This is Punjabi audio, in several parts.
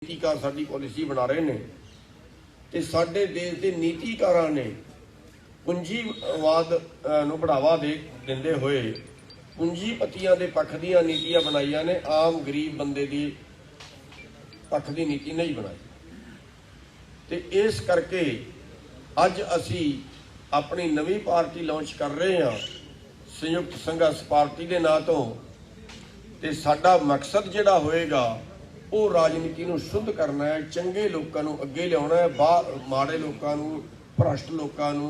ਨੀਤੀਕਾਰ ਸਾਡੀ ਪਾਲਿਸੀ ਬਣਾ ਰਹੇ ਨੇ ਤੇ ਸਾਡੇ ਦੇਸ਼ ਦੇ ਨੀਤੀਕਾਰਾਂ ਨੇ ਪੂੰਜੀਵਾਦ ਨੂੰ बढ़ावा ਦਿੰਦੇ ਹੋਏ ਪੂੰਜੀਪਤੀਆਂ ਦੇ ਪੱਖ ਦੀਆਂ ਨੀਤੀਆਂ ਬਣਾਈਆਂ ਨੇ। ਆਮ ਗਰੀਬ ਬੰਦੇ ਦੀ ਪੱਖ ਦੀ ਨੀਤੀ ਨਹੀਂ ਬਣਾਈ ਤੇ ਇਸ ਕਰਕੇ ਅੱਜ ਅਸੀਂ ਆਪਣੀ ਨਵੀਂ ਪਾਰਟੀ ਲਾਂਚ ਕਰ ਰਹੇ ਹਾਂ संयुक्त संघर्ष पार्टी के नां तो ते साडा मकसद जिहड़ा होएगा वो राजनीति नूं शुद्ध करना है, चंगे लोगों नूं अगे लियाउणा है, माड़े लोगों नूं भ्रष्ट लोगों नूं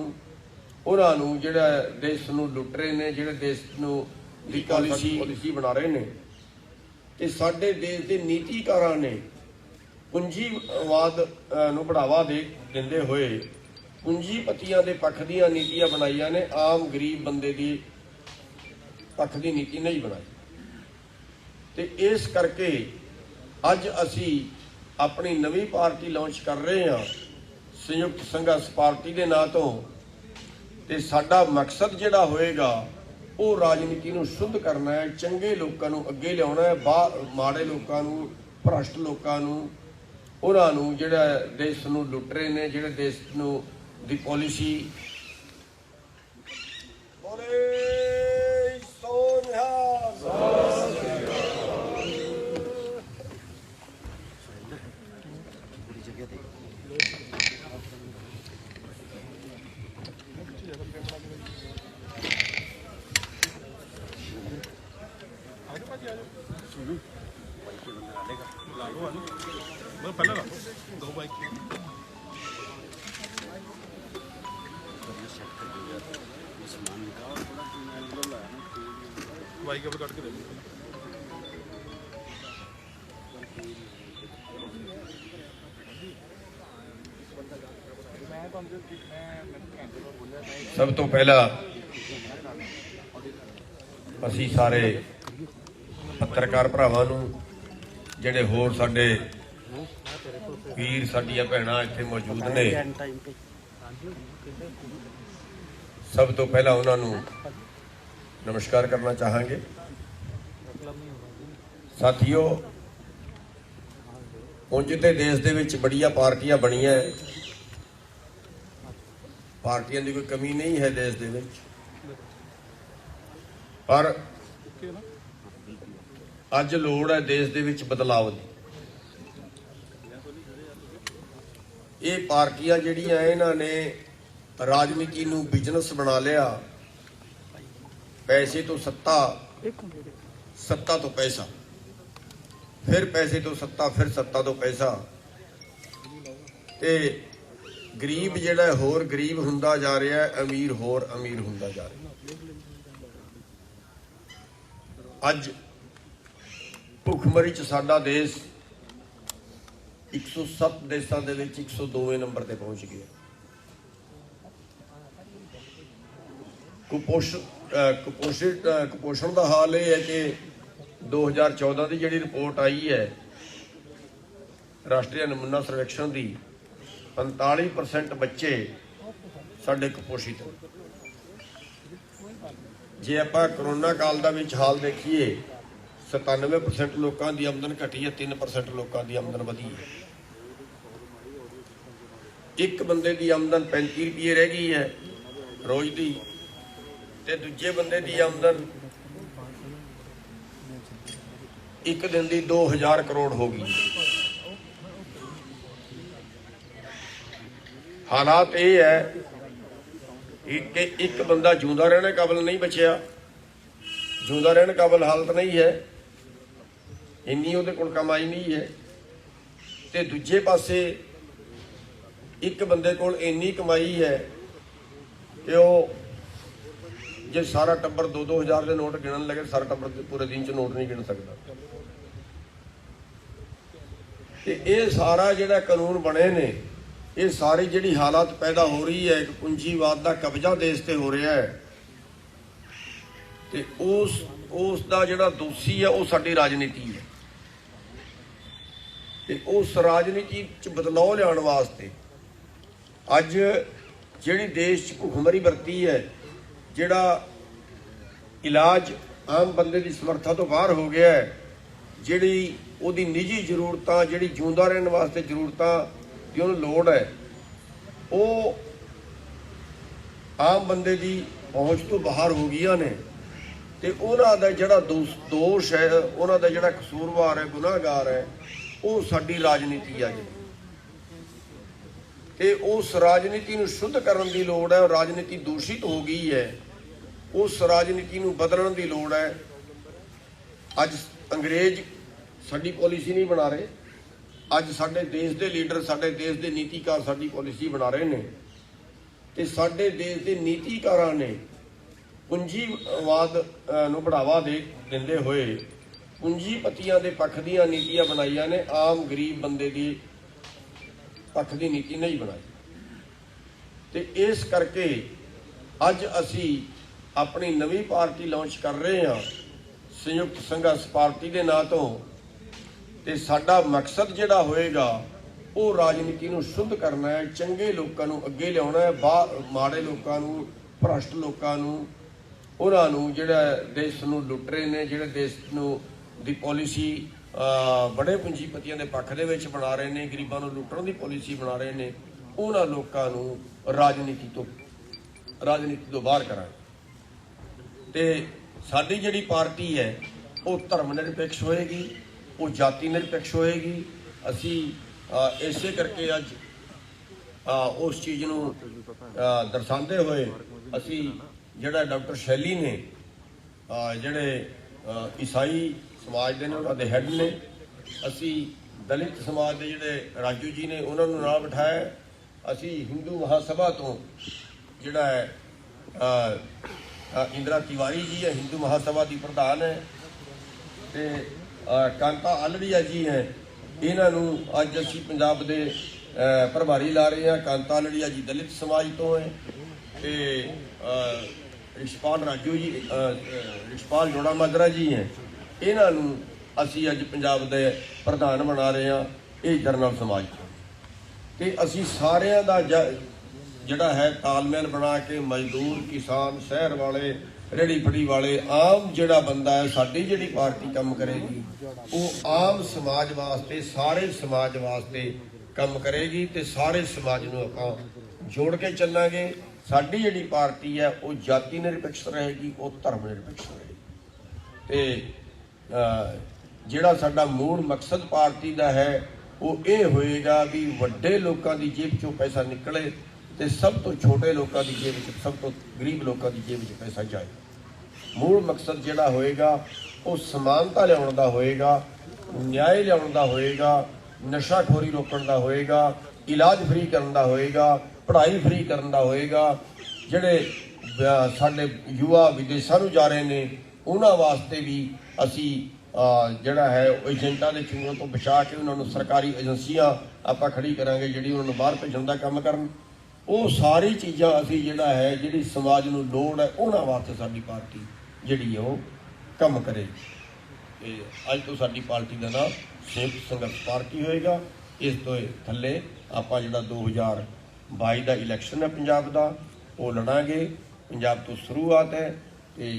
उन्हां नूं जिहड़ा देश नूं लुट रहे ने, जिहड़े देश नूं दी पॉलिसी बना रहे ने ते साडे देश दे नीतिकारां ने पूंजीवाद नूं बढ़ावा दिंदे होए पूंजीपतियां दे पक्ष दीयां नीतियां बनाईयां ने। आम गरीब बंदे दी पक्ष की नीति नहीं बनाई ते इस करके अज असी अपनी नवी पार्टी लॉन्च कर रहे हैं संयुक्त संघर्ष पार्टी के नां तो ते साडा मकसद जिहड़ा होएगा वो राजनीति नूं शुद्ध करना है, चंगे लोगों नूं अगे लियाउणा है, माड़े लोगों नूं भ्रष्ट लोगों नूं उन्हां नूं जिहड़ा देश नूं लुट रहे ने, जिहड़े देश नूं दी पॉलिसी सब तो पहला असी सारे पत्रकार भरावां नूं जिहड़े होर साडे वीर साडियां भैणां इत्थे मौजूद ने, सब तो पहला उन्हां नूं नमस्कार करना चाहांगे। साथियों, उंज ते देश दे विच बड़ियां पार्टियां बणियां, पार्टियां की कोई कमी नहीं है देश दे विच, पर अज लोड़ है देश दे विच बदलाव की। ये पार्टियां जिहड़ियां इन्हां ने राजनीति नूं बिजनेस बना लिया, पैसे तो सत्ता, सत्ता तो पैसा, फिर पैसे तो सत्ता, फिर सत्ता तो पैसा, ते गरीब जिहड़ा होर गरीब हुंदा जा रहा है, अमीर होर अमीर हुंदा जा रहा है। अज भुखमरी च साडा देश 107 देशों के 102वें नंबर पर पहुंच गया। कुपोषण का हाल यह है कि 2014 की जिहड़ी रिपोर्ट आई है राष्ट्रीय नमूना सर्वेक्षण की, 45% बच्चे साडे कुपोषित। जे आपां करोना काल दा विच हाल देखिए 97% लोगों की आमदन घटी है, 3% लोगों की आमदन वधी है। एक बंदे की आमदन 35 रुपये रह गई है रोज की, ते दूजे बंदे की आमदन एक दिन की 2000 करोड़ हो गई। हालात ये है कि एक बंदा जिंदा रहने काबिल नहीं बचिया, जिंदा रहने काबिल हालत नहीं है, इन्नी उहदे कोल कमाई नहीं है, ते दूजे पासे एक बंदे कोल इन्नी कमाई है कि वो जे सारा टब्बर 2-2 हज़ार के नोट गिणन लगे, सारा टब्बर पूरे दिन च नोट नहीं गिण सकता। ते ये सारा जिहड़ा कानून बने ने, ये सारी जिहड़ी हालत पैदा हो रही है, एक पूंजीवाद का कब्जा देश ते हो रहा है, ते उस दा जिहड़ा दोषी है वो साडी राजनीति है। ते उस राजनीति च बदलाव लियाउण वास्ते अज जिहड़ी देश च भुखमरी वरती है, जिहड़ा इलाज आम बंदे की समर्था तो बाहर हो गया है, जिहड़ी ਉਹਦੀ ਨਿੱਜੀ ਜ਼ਰੂਰਤਾਂ, ਜਿਹੜੀ ਜਿਉਂਦਾ ਰਹਿਣ ਵਾਸਤੇ ਜ਼ਰੂਰਤਾਂ ਦੀ ਉਹਨੂੰ ਲੋੜ ਹੈ, ਉਹ ਆਮ ਬੰਦੇ ਦੀ ਪਹੁੰਚ ਤੋਂ ਬਾਹਰ ਹੋ ਗਈਆਂ ਨੇ। ਤੇ ਉਹਨਾਂ ਦਾ ਜਿਹੜਾ ਦੋਸ਼ ਹੈ, ਉਹਨਾਂ ਦਾ ਜਿਹੜਾ ਕਸੂਰਵਾਰ ਹੈ, ਗੁਨਾਹਗਾਰ ਹੈ, ਉਹ ਸਾਡੀ ਰਾਜਨੀਤੀ ਆ ਜੀ। ਤੇ ਉਸ ਰਾਜਨੀਤੀ ਨੂੰ ਸ਼ੁੱਧ ਕਰਨ ਦੀ ਲੋੜ ਹੈ। ਰਾਜਨੀਤੀ ਦੂਸ਼ਿਤ ਹੋ ਗਈ ਹੈ, ਉਸ ਰਾਜਨੀਤੀ ਨੂੰ ਬਦਲਣ ਦੀ ਲੋੜ ਹੈ। ਅੱਜ ਅੰਗਰੇਜ਼ ਸਾਡੀ ਪਾਲਿਸੀ ਨਹੀਂ ਬਣਾ ਰਹੇ, ਅੱਜ ਸਾਡੇ ਦੇਸ਼ ਦੇ ਲੀਡਰ, ਸਾਡੇ ਦੇਸ਼ ਦੇ ਨੀਤੀਕਾਰ ਸਾਡੀ ਪਾਲਿਸੀ ਬਣਾ ਰਹੇ ਨੇ। ਤੇ ਸਾਡੇ ਦੇਸ਼ ਦੇ ਨੀਤੀਕਾਰਾਂ ਨੇ ਪੂੰਜੀਵਾਦ ਨੂੰ ਬੜਾਵਾ ਦਿੰਦੇ ਹੋਏ ਪੂੰਜੀਪਤੀਆਂ ਦੇ ਪੱਖ ਦੀਆਂ ਨੀਤੀਆਂ ਬਣਾਈਆਂ ਨੇ, ਆਮ ਗਰੀਬ ਬੰਦੇ ਦੀ ਪੱਖ ਦੀ ਨੀਤੀ ਨਹੀਂ ਬਣਾਈ। ਤੇ ਇਸ ਕਰਕੇ ਅੱਜ ਅਸੀਂ ਆਪਣੀ ਨਵੀਂ ਪਾਰਟੀ ਲਾਂਚ ਕਰ ਰਹੇ ਹਾਂ, ਸੰਯੁਕਤ ਸੰਘਰਸ਼ ਪਾਰਟੀ ਦੇ ਨਾਂ ਤੋਂ। ਤੇ ਸਾਡਾ ਮਕਸਦ ਜਿਹੜਾ ਹੋਏਗਾ ਉਹ ਰਾਜਨੀਤੀ ਨੂੰ ਸ਼ੁੱਧ ਕਰਨਾ ਹੈ, ਚੰਗੇ ਲੋਕਾਂ ਨੂੰ ਅੱਗੇ ਲਿਆਉਣਾ ਹੈ, ਮਾੜੇ ਲੋਕਾਂ ਨੂੰ, ਭ੍ਰਸ਼ਟ ਲੋਕਾਂ ਨੂੰ, ਉਹਨਾਂ ਨੂੰ ਜਿਹੜਾ ਦੇਸ਼ ਨੂੰ ਲੁੱਟ ਰਹੇ ਨੇ, ਜਿਹੜੇ ਦੇਸ਼ ਨੂੰ ਦੀ ਪਾਲਿਸੀ ਬੜੇ ਪੂੰਜੀਪਤੀਆਂ ਦੇ ਪੱਖ ਦੇ ਵਿੱਚ ਬਣਾ ਰਹੇ ਨੇ, ਗਰੀਬਾਂ ਨੂੰ ਲੁੱਟਣ ਦੀ ਪਾਲਿਸੀ ਬਣਾ ਰਹੇ ਨੇ, ਉਹਨਾਂ ਲੋਕਾਂ ਨੂੰ ਰਾਜਨੀਤੀ ਤੋਂ ਬਾਹਰ ਕਰਾਂਗੇ। ਤੇ ਸਾਡੀ ਜਿਹੜੀ ਪਾਰਟੀ ਹੈ ਉਹ ਧਰਮ ਨਿਰਪੇਖ ਹੋਏਗੀ, ਉਹ ਜਾਤੀ ਨਿਰਪੇਖ ਹੋਏਗੀ। ਅਸੀਂ ਇਸੇ ਕਰਕੇ ਅੱਜ ਉਸ ਚੀਜ਼ ਨੂੰ ਦਰਸਾਉਂਦੇ ਹੋਏ ਅਸੀਂ ਜਿਹੜਾ ਡਾਕਟਰ ਸ਼ੈਲੀ ਨੇ, ਜਿਹੜੇ ਈਸਾਈ ਸਮਾਜ ਦੇ ਨੇ, ਉਹਨਾਂ ਦੇ ਹੈੱਡ ਨੇ, ਅਸੀਂ ਦਲਿਤ ਸਮਾਜ ਦੇ ਜਿਹੜੇ ਰਾਜੂ ਜੀ ਨੇ ਉਹਨਾਂ ਨੂੰ ਨਾਲ ਬਿਠਾਇਆ। ਅਸੀਂ ਹਿੰਦੂ ਮਹਾਸਭਾ ਤੋਂ ਜਿਹੜਾ ਹੈ ਇੰਦਰਾ ਤਿਵਾਰੀ ਜੀ ਹੈ, ਹਿੰਦੂ ਮਹਾਸਭਾ ਦੀ ਪ੍ਰਧਾਨ ਹੈ। ਤੇ ਕਾਂਤਾ ਆਲੜੀਆ ਜੀ ਹੈ, ਇਹਨਾਂ ਨੂੰ ਅੱਜ ਅਸੀਂ ਪੰਜਾਬ ਦੇ ਪ੍ਰਭਾਰੀ ਲਾ ਰਹੇ ਹਾਂ। ਕਾਂਤਾ ਆਲੜੀਆ ਜੀ ਦਲਿਤ ਸਮਾਜ ਤੋਂ ਹੈ। ਤੇ ਰਿਸ਼ਪਾਲ ਰਾਜੂ ਜੀ, ਰਿਸ਼ਪਾਲ ਜੋੜਾ ਮਾਜਰਾ ਜੀ ਹੈ, ਇਹਨਾਂ ਨੂੰ ਅਸੀਂ ਅੱਜ ਪੰਜਾਬ ਦੇ ਪ੍ਰਧਾਨ ਬਣਾ ਰਹੇ ਹਾਂ, ਇਹ ਜਰਨਲ ਸਮਾਜ ਤੋਂ। ਤੇ ਅਸੀਂ ਸਾਰਿਆਂ ਦਾ ਜਿਹੜਾ ਹੈ ਤਾਲਮੇਲ ਬਣਾ ਕੇ ਮਜ਼ਦੂਰ, ਕਿਸਾਨ, ਸ਼ਹਿਰ ਵਾਲੇ, ਰੇਹੜੀ ਫੜੀ ਵਾਲੇ, ਆਮ ਜਿਹੜਾ ਬੰਦਾ ਹੈ, ਸਾਡੀ ਜਿਹੜੀ ਪਾਰਟੀ ਕੰਮ ਕਰੇਗੀ ਉਹ ਆਮ ਸਮਾਜ ਵਾਸਤੇ, ਸਾਰੇ ਸਮਾਜ ਵਾਸਤੇ ਕੰਮ ਕਰੇਗੀ। ਤੇ ਸਾਰੇ ਸਮਾਜ ਨੂੰ ਆਪਾਂ ਜੋੜ ਕੇ ਚੱਲਾਂਗੇ। ਸਾਡੀ ਜਿਹੜੀ ਪਾਰਟੀ ਹੈ ਉਹ ਜਾਤੀ ਨਿਰਪੇਖ ਰਹੇਗੀ, ਉਹ ਧਰਮ ਨਿਰਪੇਖ ਰਹੇਗੀ। ਤੇ ਜਿਹੜਾ ਸਾਡਾ ਮੂਲ ਮਕਸਦ ਪਾਰਟੀ ਦਾ ਹੈ ਉਹ ਇਹ ਹੋਏਗਾ ਵੀ ਵੱਡੇ ਲੋਕਾਂ ਦੀ ਜੇਬ ਚੋਂ ਪੈਸਾ ਨਿਕਲੇ ਤੇ ਸਭ ਤੋਂ ਛੋਟੇ ਲੋਕਾਂ ਦੀ ਜੇਬ ਵਿੱਚ, ਸਭ ਤੋਂ ਗਰੀਬ ਲੋਕਾਂ ਦੀ ਜੇਬ ਵਿੱਚ ਪੈਸਾ ਜਾਏ। ਮੂਲ ਮਕਸਦ ਜਿਹੜਾ ਹੋਏਗਾ ਉਹ ਸਮਾਨਤਾ ਲਿਆਉਣ ਦਾ ਹੋਏਗਾ, ਨਿਆਂ ਲਿਆਉਣ ਦਾ ਹੋਏਗਾ, ਨਸ਼ਾਖੋਰੀ ਰੋਕਣ ਦਾ ਹੋਏਗਾ, ਇਲਾਜ ਫ੍ਰੀ ਕਰਨ ਦਾ ਹੋਏਗਾ, ਪੜ੍ਹਾਈ ਫ੍ਰੀ ਕਰਨ ਦਾ ਹੋਏਗਾ। ਜਿਹੜੇ ਸਾਡੇ ਯੁਵਾ ਵਿਦੇਸ਼ਾਂ ਨੂੰ ਜਾ ਰਹੇ ਨੇ ਉਹਨਾਂ ਵਾਸਤੇ ਵੀ ਅਸੀਂ ਜਿਹੜਾ ਹੈ ਏਜੰਟਾਂ ਦੇ ਚੁੰਗਲ ਤੋਂ ਬਚਾ ਕੇ ਉਹਨਾਂ ਨੂੰ ਸਰਕਾਰੀ ਏਜੰਸੀਆਂ ਆਪਾਂ ਖੜੀ ਕਰਾਂਗੇ ਜਿਹੜੀ ਉਹਨਾਂ ਨੂੰ ਬਾਹਰ ਭੇਜਣ ਦਾ ਕੰਮ ਕਰਨ। ਉਹ ਸਾਰੀ ਚੀਜ਼ਾਂ ਅਸੀਂ ਜਿਹੜਾ ਹੈ ਜਿਹੜੀ ਸਮਾਜ ਨੂੰ ਲੋੜ ਹੈ ਉਹਨਾਂ ਵਾਸਤੇ ਸਾਡੀ ਪਾਰਟੀ ਜਿਹੜੀ ਹੈ ਉਹ ਕੰਮ ਕਰੇਗੀ। ਤੇ ਅੱਜ ਤੋਂ ਸਾਡੀ ਪਾਰਟੀ ਦਾ ਨਾਮ ਸੰਯੁਕਤ ਸੰਘਰਸ਼ ਪਾਰਟੀ ਹੋਏਗਾ। ਇਸ ਤੋਂ ਥੱਲੇ ਆਪਾਂ ਜਿਹੜਾ 2022 ਦਾ ਇਲੈਕਸ਼ਨ ਹੈ ਪੰਜਾਬ ਦਾ ਉਹ ਲੜਾਂਗੇ। ਪੰਜਾਬ ਤੋਂ ਸ਼ੁਰੂਆਤ ਹੈ ਤੇ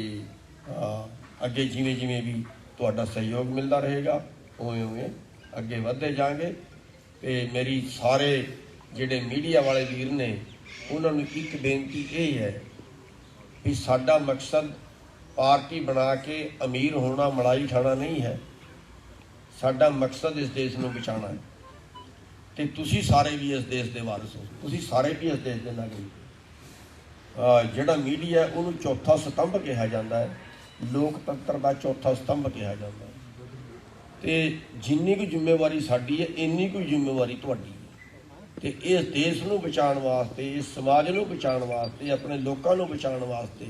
ਅੱਗੇ ਜਿਵੇਂ ਜਿਵੇਂ ਵੀ ਤੁਹਾਡਾ ਸਹਿਯੋਗ ਮਿਲਦਾ ਰਹੇਗਾ ਉਵੇਂ ਉਵੇਂ ਅੱਗੇ ਵਧਦੇ ਜਾਵਾਂਗੇ। ਤੇ ਮੇਰੀ ਸਾਰੇ ਜਿਹੜੇ ਮੀਡੀਆ ਵਾਲੇ ਵੀਰ ਨੇ ਉਹਨਾਂ ਨੂੰ ਇੱਕ ਬੇਨਤੀ ਇਹ ਹੈ ਵੀ ਸਾਡਾ ਮਕਸਦ ਪਾਰਟੀ ਬਣਾ ਕੇ ਅਮੀਰ ਹੋਣਾ, ਮਲਾਈ ਖਾਣਾ ਨਹੀਂ ਹੈ। ਸਾਡਾ ਮਕਸਦ ਇਸ ਦੇਸ਼ ਨੂੰ ਬਚਾਉਣਾ ਹੈ। ਤੇ ਤੁਸੀਂ ਸਾਰੇ ਵੀ ਇਸ ਦੇਸ਼ ਦੇ ਵਾਰਿਸ ਹੋ, ਤੁਸੀਂ ਸਾਰੇ ਵੀ ਇਸ ਦੇਸ਼ ਦੇ ਨਾਗਰਿਕ। ਜਿਹੜਾ ਮੀਡੀਆ ਉਹਨੂੰ ਚੌਥਾ ਸਤੰਭ ਕਿਹਾ ਜਾਂਦਾ ਹੈ, ਲੋਕਤੰਤਰ ਦਾ ਚੌਥਾ ਸਤੰਭ ਕਿਹਾ ਜਾਂਦਾ ਹੈ। ਤੇ ਜਿੰਨੀ ਕੁ ਜ਼ਿੰਮੇਵਾਰੀ ਸਾਡੀ ਹੈ ਇੰਨੀ ਕੁ ਜ਼ਿੰਮੇਵਾਰੀ ਤੁਹਾਡੀ ਹੈ। ਤੇ ਇਸ ਦੇਸ਼ ਨੂੰ ਬਚਾਉਣ ਵਾਸਤੇ, ਇਸ ਸਮਾਜ ਨੂੰ ਬਚਾਉਣ ਵਾਸਤੇ, ਆਪਣੇ ਲੋਕਾਂ ਨੂੰ ਬਚਾਉਣ ਵਾਸਤੇ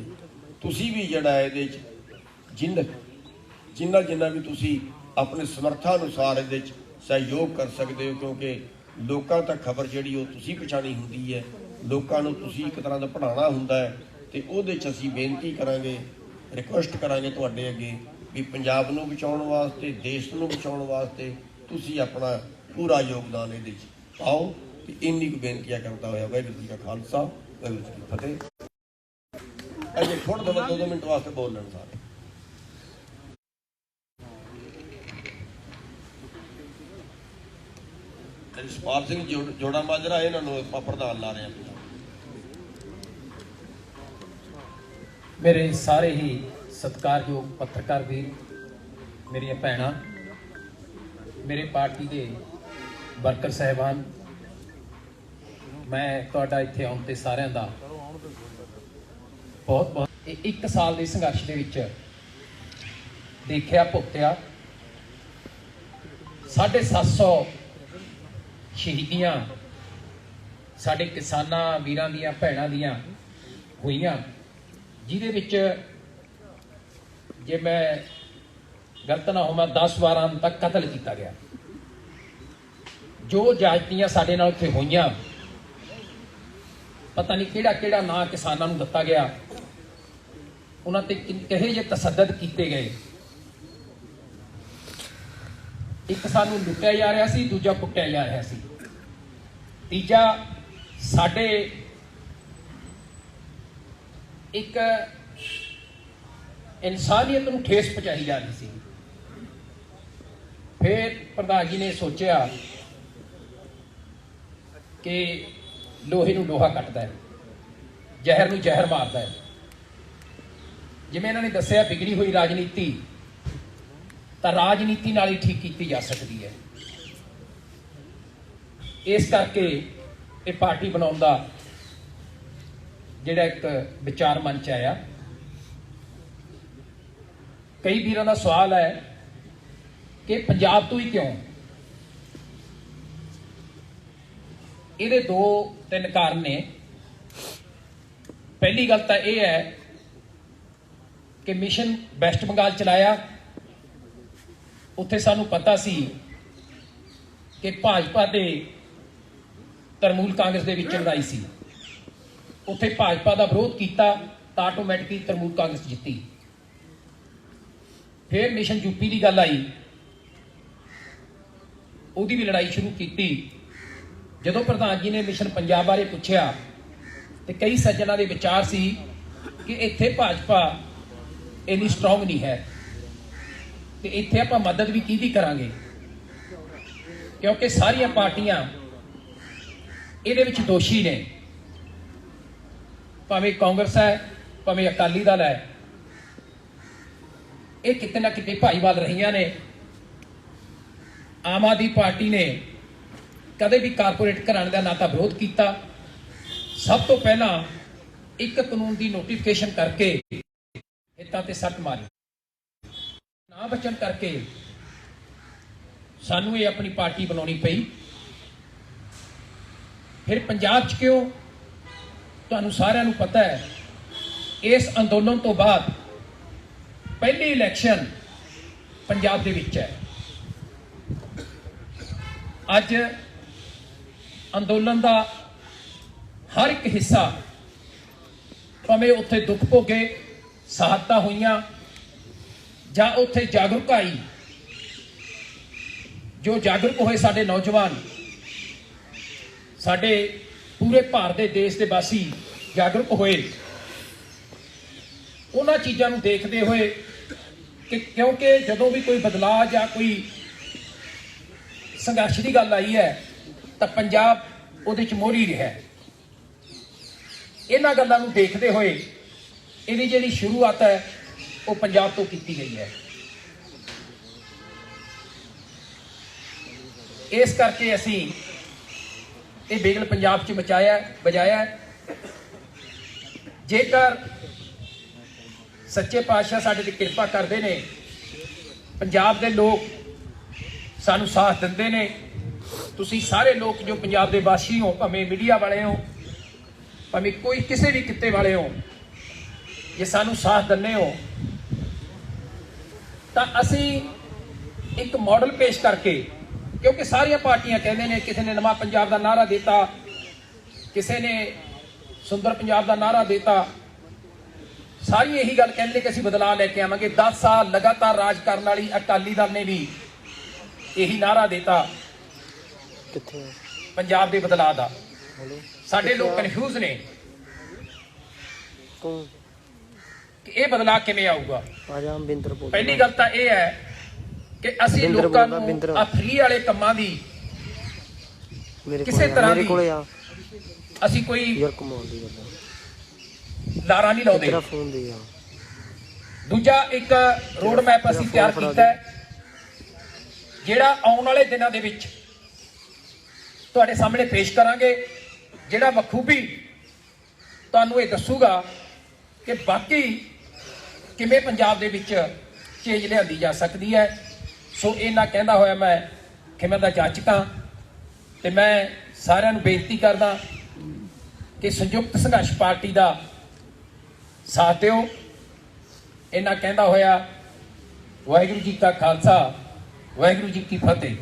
ਤੁਸੀਂ ਵੀ ਜਿਹੜਾ ਇਹਦੇ 'ਚ ਜਿੰਨਾ ਵੀ ਤੁਸੀਂ ਆਪਣੇ ਸਮਰੱਥਾ ਅਨੁਸਾਰ ਇਹਦੇ 'ਚ ਸਹਿਯੋਗ ਕਰ ਸਕਦੇ ਹੋ, ਕਿਉਂਕਿ ਲੋਕਾਂ ਤੱਕ ਖਬਰ ਜਿਹੜੀ ਉਹ ਤੁਸੀਂ ਪਹੁੰਚਾਉਣੀ ਹੁੰਦੀ ਹੈ, ਲੋਕਾਂ ਨੂੰ ਤੁਸੀਂ ਇੱਕ ਤਰ੍ਹਾਂ ਦਾ ਪੜ੍ਹਾਉਣਾ ਹੁੰਦਾ ਹੈ। ਤੇ ਉਹਦੇ 'ਚ ਅਸੀਂ ਬੇਨਤੀ ਕਰਾਂਗੇ, ਰਿਕੁਐਸਟ ਕਰਾਂਗੇ ਤੁਹਾਡੇ ਅੱਗੇ ਵੀ ਪੰਜਾਬ ਨੂੰ ਬਚਾਉਣ ਵਾਸਤੇ, ਦੇਸ਼ ਨੂੰ ਬਚਾਉਣ ਵਾਸਤੇ ਤੁਸੀਂ ਆਪਣਾ ਪੂਰਾ ਯੋਗਦਾਨ ਇਹਦੇ 'ਚ ਪਾਓ। ਤੇ ਇੰਨੀ ਕੁ ਬੇਨਤੀਆਂ ਕਰਦਾ ਹੋਇਆ ਵਾਹਿਗੁਰੂ ਜੀ ਕਾ ਖਾਲਸਾ, ਵਾਹਿਗੁਰੂ ਜੀ ਕੀ ਫਤਿਹ। ਅਜੇ ਥੋੜ੍ਹਾ ਸਮਾਂ 2 ਮਿੰਟ ਵਾਸਤੇ ਬੋਲ ਲੈਣ ਸਾਰੇ। ਜਸਪਾਲ ਸਿੰਘ ਜੋੜਾ ਮਾਜਰਾ ਇਹਨਾਂ ਨੂੰ ਆਪਾਂ ਪ੍ਰਧਾਨ ਲਾ ਰਹੇ ਹਾਂ। ਮੇਰੇ ਸਾਰੇ ਹੀ ਸਤਿਕਾਰਯੋਗ ਪੱਤਰਕਾਰ ਵੀਰ, ਮੇਰੀਆਂ ਭੈਣਾਂ, ਮੇਰੇ ਪਾਰਟੀ ਦੇ ਵਰਕਰ ਸਾਹਿਬਾਨ, ਮੈਂ ਤੁਹਾਡਾ ਇੱਥੇ ਆਉਣ ਤੇ ਸਾਰਿਆਂ ਦਾ ਬਹੁਤ ਬਹੁਤ ਇੱਕ ਸਾਲ ਦੇ ਸੰਘਰਸ਼ ਦੇ ਵਿੱਚ ਦੇਖਿਆ ਭੁਗਤਿਆ 750 ਸ਼ਹੀਦੀਆਂ ਸਾਡੇ ਕਿਸਾਨਾਂ ਵੀਰਾਂ ਦੀਆਂ ਭੈਣਾਂ ਦੀਆਂ ਹੋਈਆਂ, ਜਿਹਦੇ ਵਿੱਚ ਜੇ ਮੈਂ ਗਲਤ ਨਾ ਹੋਵਾਂ 10-12 ਤੱਕ ਕਤਲ ਕੀਤਾ ਗਿਆ। ਜੋ ਜਾਇਤੀਆਂ ਸਾਡੇ ਨਾਲ ਉੱਥੇ ਹੋਈਆਂ, ਪਤਾ ਨਹੀਂ ਕਿਹੜਾ ਕਿਹੜਾ ਨਾਂ ਕਿਸਾਨਾਂ ਨੂੰ ਦਿੱਤਾ ਗਿਆ, ਉਹਨਾਂ ਤੇ ਕਿਹੇ ਜਿਹੇ ਤਸੱਦਦ ਕੀਤੇ ਗਏ। ਇੱਕ ਸਾਨੂੰ ਲੁੱਟਿਆ ਜਾ ਰਿਹਾ ਸੀ, ਦੂਜਾ ਕੁੱਟਿਆ ਜਾ ਰਿਹਾ ਸੀ, ਤੀਜਾ ਸਾਡੇ ਇੱਕ ਇਨਸਾਨੀਅਤ ਨੂੰ ਠੇਸ ਪਹੁੰਚਾਈ ਜਾ ਰਹੀ ਸੀ। ਫਿਰ ਪ੍ਰਧਾਨ ਜੀ ਨੇ ਸੋਚਿਆ ਕਿ ਲੋਹੇ ਨੂੰ ਲੋਹਾ ਕੱਟਦਾ ਹੈ, ਜ਼ਹਿਰ ਨੂੰ ਜ਼ਹਿਰ ਮਾਰਦਾ ਹੈ। ਜਿਵੇਂ ਇਹਨਾਂ ਨੇ ਦੱਸਿਆ, ਵਿਗੜੀ ਹੋਈ ਰਾਜਨੀਤੀ ਤਾਂ ਰਾਜਨੀਤੀ ਨਾਲ ਹੀ ਠੀਕ ਕੀਤੀ ਜਾ ਸਕਦੀ ਹੈ। ਇਸ ਕਰਕੇ ਇਹ ਪਾਰਟੀ ਬਣਾਉਣ ਦਾ ਜਿਹੜਾ ਇੱਕ ਵਿਚਾਰ ਮਨ ਚ ਆਇਆ। ਕਈ ਵੀਰਾਂ ਦਾ ਸਵਾਲ ਹੈ ਕਿ ਪੰਜਾਬ ਤੋਂ ਹੀ ਕਿਉਂ? ਇਹਦੇ 2-3 ਕਾਰਨ ਨੇ। ਪਹਿਲੀ ਗੱਲ ਤਾਂ ਇਹ ਹੈ ਕਿ ਮਿਸ਼ਨ ਵੈਸਟ ਬੰਗਾਲ ਚਲਾਇਆ, ਉੱਥੇ ਸਾਨੂੰ ਪਤਾ ਸੀ ਕਿ ਭਾਜਪਾ ਦੇ ਤਰਮੂਲ ਕਾਂਗਰਸ ਦੇ ਵਿੱਚ ਲੜਾਈ ਸੀ। ਉੱਥੇ ਭਾਜਪਾ ਦਾ ਵਿਰੋਧ ਕੀਤਾ ਤਾਂ ਆਟੋਮੈਟਿਕਲੀ ਤਰਮੂਲ ਕਾਂਗਰਸ ਜਿੱਤੀ। ਫਿਰ ਮਿਸ਼ਨ ਯੂਪੀ ਦੀ ਗੱਲ ਆਈ, ਉਹਦੀ ਵੀ ਲੜਾਈ ਸ਼ੁਰੂ ਕੀਤੀ। ਜਦੋਂ ਪ੍ਰਧਾਨ ਜੀ ਨੇ ਮਿਸ਼ਨ ਪੰਜਾਬ ਬਾਰੇ ਪੁੱਛਿਆ ਤੇ ਕਈ ਸੱਜਣਾਂ ਦੇ ਵਿਚਾਰ ਸੀ ਕਿ ਇੱਥੇ ਭਾਜਪਾ ਇੰਨੀ ਸਟਰੋਂਗ ਨਹੀਂ ਹੈ ਤੇ ਇੱਥੇ ਆਪਾਂ ਮਦਦ ਵੀ ਕਿਹਦੀ ਕਰਾਂਗੇ, ਕਿਉਂਕਿ ਸਾਰੀਆਂ ਪਾਰਟੀਆਂ ਇਹਦੇ ਵਿੱਚ ਦੋਸ਼ੀ ਨੇ, ਭਾਵੇਂ ਕਾਂਗਰਸ ਹੈ ਭਾਵੇਂ ਅਕਾਲੀ ਦਲ ਹੈ। ਇਹ ਕਿਤੇ ਨਾ ਕਿਤੇ ਭਾਈਵਾਲ ਰਹੀਆਂ ਨੇ। ਆਮ ਆਦਮੀ ਪਾਰਟੀ ਨੇ ਕਦੇ ਵੀ ਕਾਰਪੋਰੇਟ ਘਰਾਣੇ ਦਾ ਨਾ ਤਾਂ ਵਿਰੋਧ ਕੀਤਾ, ਸਭ ਤੋਂ ਪਹਿਲਾਂ ਇੱਕ ਕਾਨੂੰਨ ਦੀ ਨੋਟੀਫਿਕੇਸ਼ਨ ਕਰਕੇ ਹਿੱਤਾਂ ਤੇ ਸੱਟ ਮਾਰੀ, ਨਾ ਬਚਣ ਕਰਕੇ ਸਾਨੂੰ ਇਹ ਆਪਣੀ ਪਾਰਟੀ ਬਣਾਉਣੀ ਪਈ। ਫਿਰ ਪੰਜਾਬ 'ਚ ਕਿਉਂ? ਤੁਹਾਨੂੰ ਸਾਰਿਆਂ ਨੂੰ ਪਤਾ ਹੈ, ਇਸ ਅੰਦੋਲਨ ਤੋਂ ਬਾਅਦ ਪਹਿਲੀ ਇਲੈਕਸ਼ਨ ਪੰਜਾਬ ਦੇ ਵਿੱਚ ਹੈ। ਅੱਜ ਅੰਦੋਲਨ ਦਾ ਹਰ ਇੱਕ ਹਿੱਸਾ, ਭਾਵੇਂ ਉੱਥੇ ਦੁੱਖ ਭੋਗੇ, ਸ਼ਹਾਦਤਾਂ ਹੋਈਆਂ ਜਾਂ ਉੱਥੇ ਜਾਗਰੂਕ ਆਈ, ਜੋ ਜਾਗਰੂਕ ਹੋਏ ਸਾਡੇ ਨੌਜਵਾਨ, ਸਾਡੇ ਪੂਰੇ ਭਾਰਤ ਦੇ ਦੇਸ਼ ਦੇ ਵਾਸੀ ਜਾਗਰੂਕ ਹੋਏ। ਉਹਨਾਂ ਚੀਜ਼ਾਂ ਨੂੰ ਦੇਖਦੇ ਹੋਏ ਕਿ ਕਿਉਂਕਿ ਜਦੋਂ ਵੀ ਕੋਈ ਬਦਲਾਅ ਜਾਂ ਕੋਈ ਸੰਘਰਸ਼ ਦੀ ਗੱਲ ਆਈ ਹੈ ਤਾਂ ਪੰਜਾਬ ਉਹਦੇ 'ਚ ਮੋਹਰੀ ਰਿਹਾ। ਇਹਨਾਂ ਗੱਲਾਂ ਨੂੰ ਦੇਖਦੇ ਹੋਏ ਇਹਦੀ ਜਿਹੜੀ ਸ਼ੁਰੂਆਤ ਹੈ ਉਹ ਪੰਜਾਬ ਤੋਂ ਕੀਤੀ ਗਈ ਹੈ। ਇਸ ਕਰਕੇ ਅਸੀਂ ਇਹ ਬਿਗਲ ਪੰਜਾਬ 'ਚ ਵਜਾਇਆ। ਜੇਕਰ ਸੱਚੇ ਪਾਤਸ਼ਾਹ ਸਾਡੇ ਤੇ ਕਿਰਪਾ ਕਰਦੇ ਨੇ, ਪੰਜਾਬ ਦੇ ਲੋਕ ਸਾਨੂੰ ਸਾਥ ਦਿੰਦੇ ਨੇ, ਤੁਸੀਂ ਸਾਰੇ ਲੋਕ ਜੋ ਪੰਜਾਬ ਦੇ ਵਾਸੀ ਹੋ, ਭਾਵੇਂ ਮੀਡੀਆ ਵਾਲੇ ਹੋ, ਭਾਵੇਂ ਕੋਈ ਕਿਸੇ ਵੀ ਕਿੱਤੇ ਵਾਲੇ ਹੋ, ਜੇ ਸਾਨੂੰ ਸਾਥ ਦਿੰਦੇ ਹੋ ਤਾਂ ਅਸੀਂ ਇੱਕ ਮਾਡਲ ਪੇਸ਼ ਕਰਕੇ, ਕਿਉਂਕਿ ਸਾਰੀਆਂ ਪਾਰਟੀਆਂ ਕਹਿੰਦੇ ਨੇ, ਕਿਸੇ ਨੇ ਨਵਾਂ ਪੰਜਾਬ ਦਾ ਨਾਅਰਾ ਦਿੱਤਾ, ਕਿਸੇ ਨੇ ਸੁੰਦਰ ਪੰਜਾਬ ਦਾ ਨਾਅਰਾ ਦਿੱਤਾ, ਸਾਰੀ ਇਹੀ ਗੱਲ ਕਹਿੰਦੇ ਕਿ ਅਸੀਂ ਬਦਲਾਅ ਲੈ ਕੇ ਆਵਾਂਗੇ। 10 ਸਾਲ ਲਗਾਤਾਰ ਰਾਜ ਕਰਨ ਵਾਲੀ ਅਕਾਲੀ ਦਲ ਨੇ ਵੀ ਇਹੀ ਨਾਅਰਾ ਦਿੱਤਾ ਪੰਜਾਬ ਦੇ ਬਦਲਾਅ ਦਾ। ਸਾਡੇ ਲੋਕ ਕਨਫਿਊਜ਼ ਨੇ ਕਿ ਇਹ ਬਦਲਾਅ ਕਿਵੇਂ ਆਊਗਾ। ਪਹਿਲੀ ਗੱਲ ਤਾਂ ਇਹ ਹੈ ਕਿ ਅਸੀਂ ਲੋਕਾਂ ਨੂੰ ਆ ਫ੍ਰੀ ਵਾਲੇ ਕੰਮਾਂ ਦੀ ਕਿਸੇ ਤਰ੍ਹਾਂ ਦੀ ਅਸੀਂ ਕੋਈ ਲਾਰਾ ਨਹੀਂ ਲਾਉਂਦੇ। ਦੂਜਾ ਇੱਕ ਰੋਡ ਮੈਪ ਅਸੀਂ ਤਿਆਰ ਕੀਤਾ ਹੈ ਜਿਹੜਾ ਆਉਣ ਵਾਲੇ ਦਿਨਾਂ ਦੇ ਵਿੱਚ ਤੁਹਾਡੇ ਸਾਹਮਣੇ ਪੇਸ਼ ਕਰਾਂਗੇ, ਜਿਹੜਾ ਬਖੂਬੀ ਤੁਹਾਨੂੰ ਇਹ ਦੱਸੂਗਾ ਕਿ ਬਾਕੀ ਕਿਵੇਂ ਪੰਜਾਬ ਦੇ ਵਿੱਚ ਚੇਂਜ ਲਿਆਂਦੀ ਜਾ ਸਕਦੀ ਹੈ। ਸੋ ਇਹਨਾਂ ਕਹਿੰਦਾ ਹੋਇਆ ਮੈਂ ਖਿਮਾ ਦਾ ਜਾਚਕ ਹਾਂ ਤੇ ਮੈਂ ਸਾਰਿਆਂ ਨੂੰ ਬੇਨਤੀ ਕਰਦਾ ਕਿ ਸੰਯੁਕਤ ਸੰਘਰਸ਼ ਪਾਰਟੀ ਦਾ ਸਾਥ ਦਿਓ। ਇਹਨਾਂ ਕਹਿੰਦਾ ਹੋਇਆ ਵਾਹਿਗੁਰੂ ਜੀ ਕਾ ਖਾਲਸਾ, ਵਾਹਿਗੁਰੂ ਜੀ ਕੀ ਫਤਿਹ।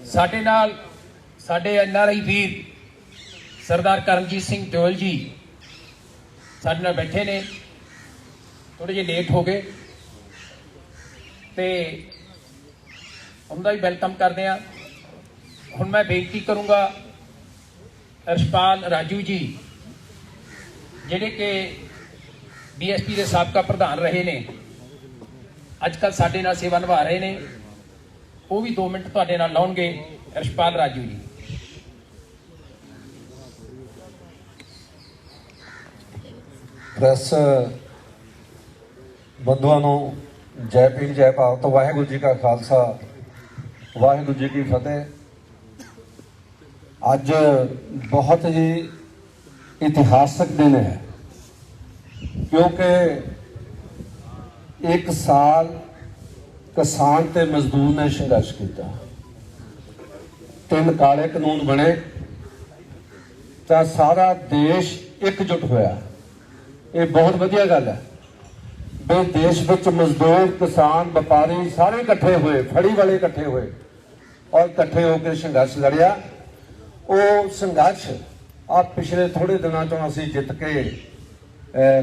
ਸਾਡੇ ਨਾਲ ਸਾਡੇ NRI ਵੀਰ ਸਰਦਾਰ ਕਰਮਜੀਤ ਸਿੰਘ ਦਿਓਲ ਜੀ ਸਾਡੇ ਨਾਲ ਬੈਠੇ ਨੇ, ਥੋੜੇ ਜਿਹੇ ਲੇਟ ਹੋ ਗਏ ਤੇ ਉਹਨਾਂ ਦਾ ਵੀ ਵੈਲਕਮ ਕਰਦੇ ਆ। ਹੁਣ ਮੈਂ ਬੇਨਤੀ ਕਰੂੰਗਾ ਰਸ਼ਪਾਲ ਰਾਜੂ ਜੀ ਜਿਹੜੇ ਕਿ BSP ਦੇ ਸਾਬਕਾ ਪ੍ਰਧਾਨ ਰਹੇ ਨੇ, ਅੱਜ ਕੱਲ੍ਹ ਸਾਡੇ ਨਾਲ ਸੇਵਾ ਨਿਭਾ ਰਹੇ ਨੇ, ਉਹ ਵੀ 2 ਮਿੰਟ ਤੁਹਾਡੇ ਨਾਲ ਲਾਉਣਗੇ। ਰਸ਼ਪਾਲ ਰਾਜੂ ਜੀ। ਪ੍ਰੈਸ ਬੰਧੂਆਂ ਨੂੰ ਜੈ ਭੀਮ ਜੈ ਭਾਰਤ, ਵਾਹਿਗੁਰੂ ਜੀ ਕਾ ਖਾਲਸਾ, ਵਾਹਿਗੁਰੂ ਜੀ ਕੀ ਫਤਿਹ। ਅੱਜ ਬਹੁਤ ਹੀ ਇਤਿਹਾਸਕ ਦਿਨ ਹੈ ਕਿਉਂਕਿ 1 ਸਾਲ ਕਿਸਾਨ ਤੇ ਮਜ਼ਦੂਰ ਨੇ ਸੰਘਰਸ਼ ਕੀਤਾ, 3 ਕਾਲੇ ਕਾਨੂੰਨ ਬਣੇ ਤਾਂ ਸਾਰਾ ਦੇਸ਼ ਇਕਜੁੱਟ ਹੋਇਆ। ਇਹ ਬਹੁਤ ਵਧੀਆ ਗੱਲ ਹੈ ਵੀ ਦੇਸ਼ ਵਿੱਚ ਮਜ਼ਦੂਰ, ਕਿਸਾਨ, ਵਪਾਰੀ ਸਾਰੇ ਇਕੱਠੇ ਹੋਏ, ਫੜੀ ਵਾਲੇ ਇਕੱਠੇ ਹੋਏ ਔਰ ਇਕੱਠੇ ਹੋ ਕੇ ਸੰਘਰਸ਼ ਲੜਿਆ। ਉਹ ਸੰਘਰਸ਼ ਆ ਪਿਛਲੇ ਥੋੜੇ ਦਿਨਾਂ ਤੋਂ ਅਸੀਂ ਜਿੱਤ ਕੇ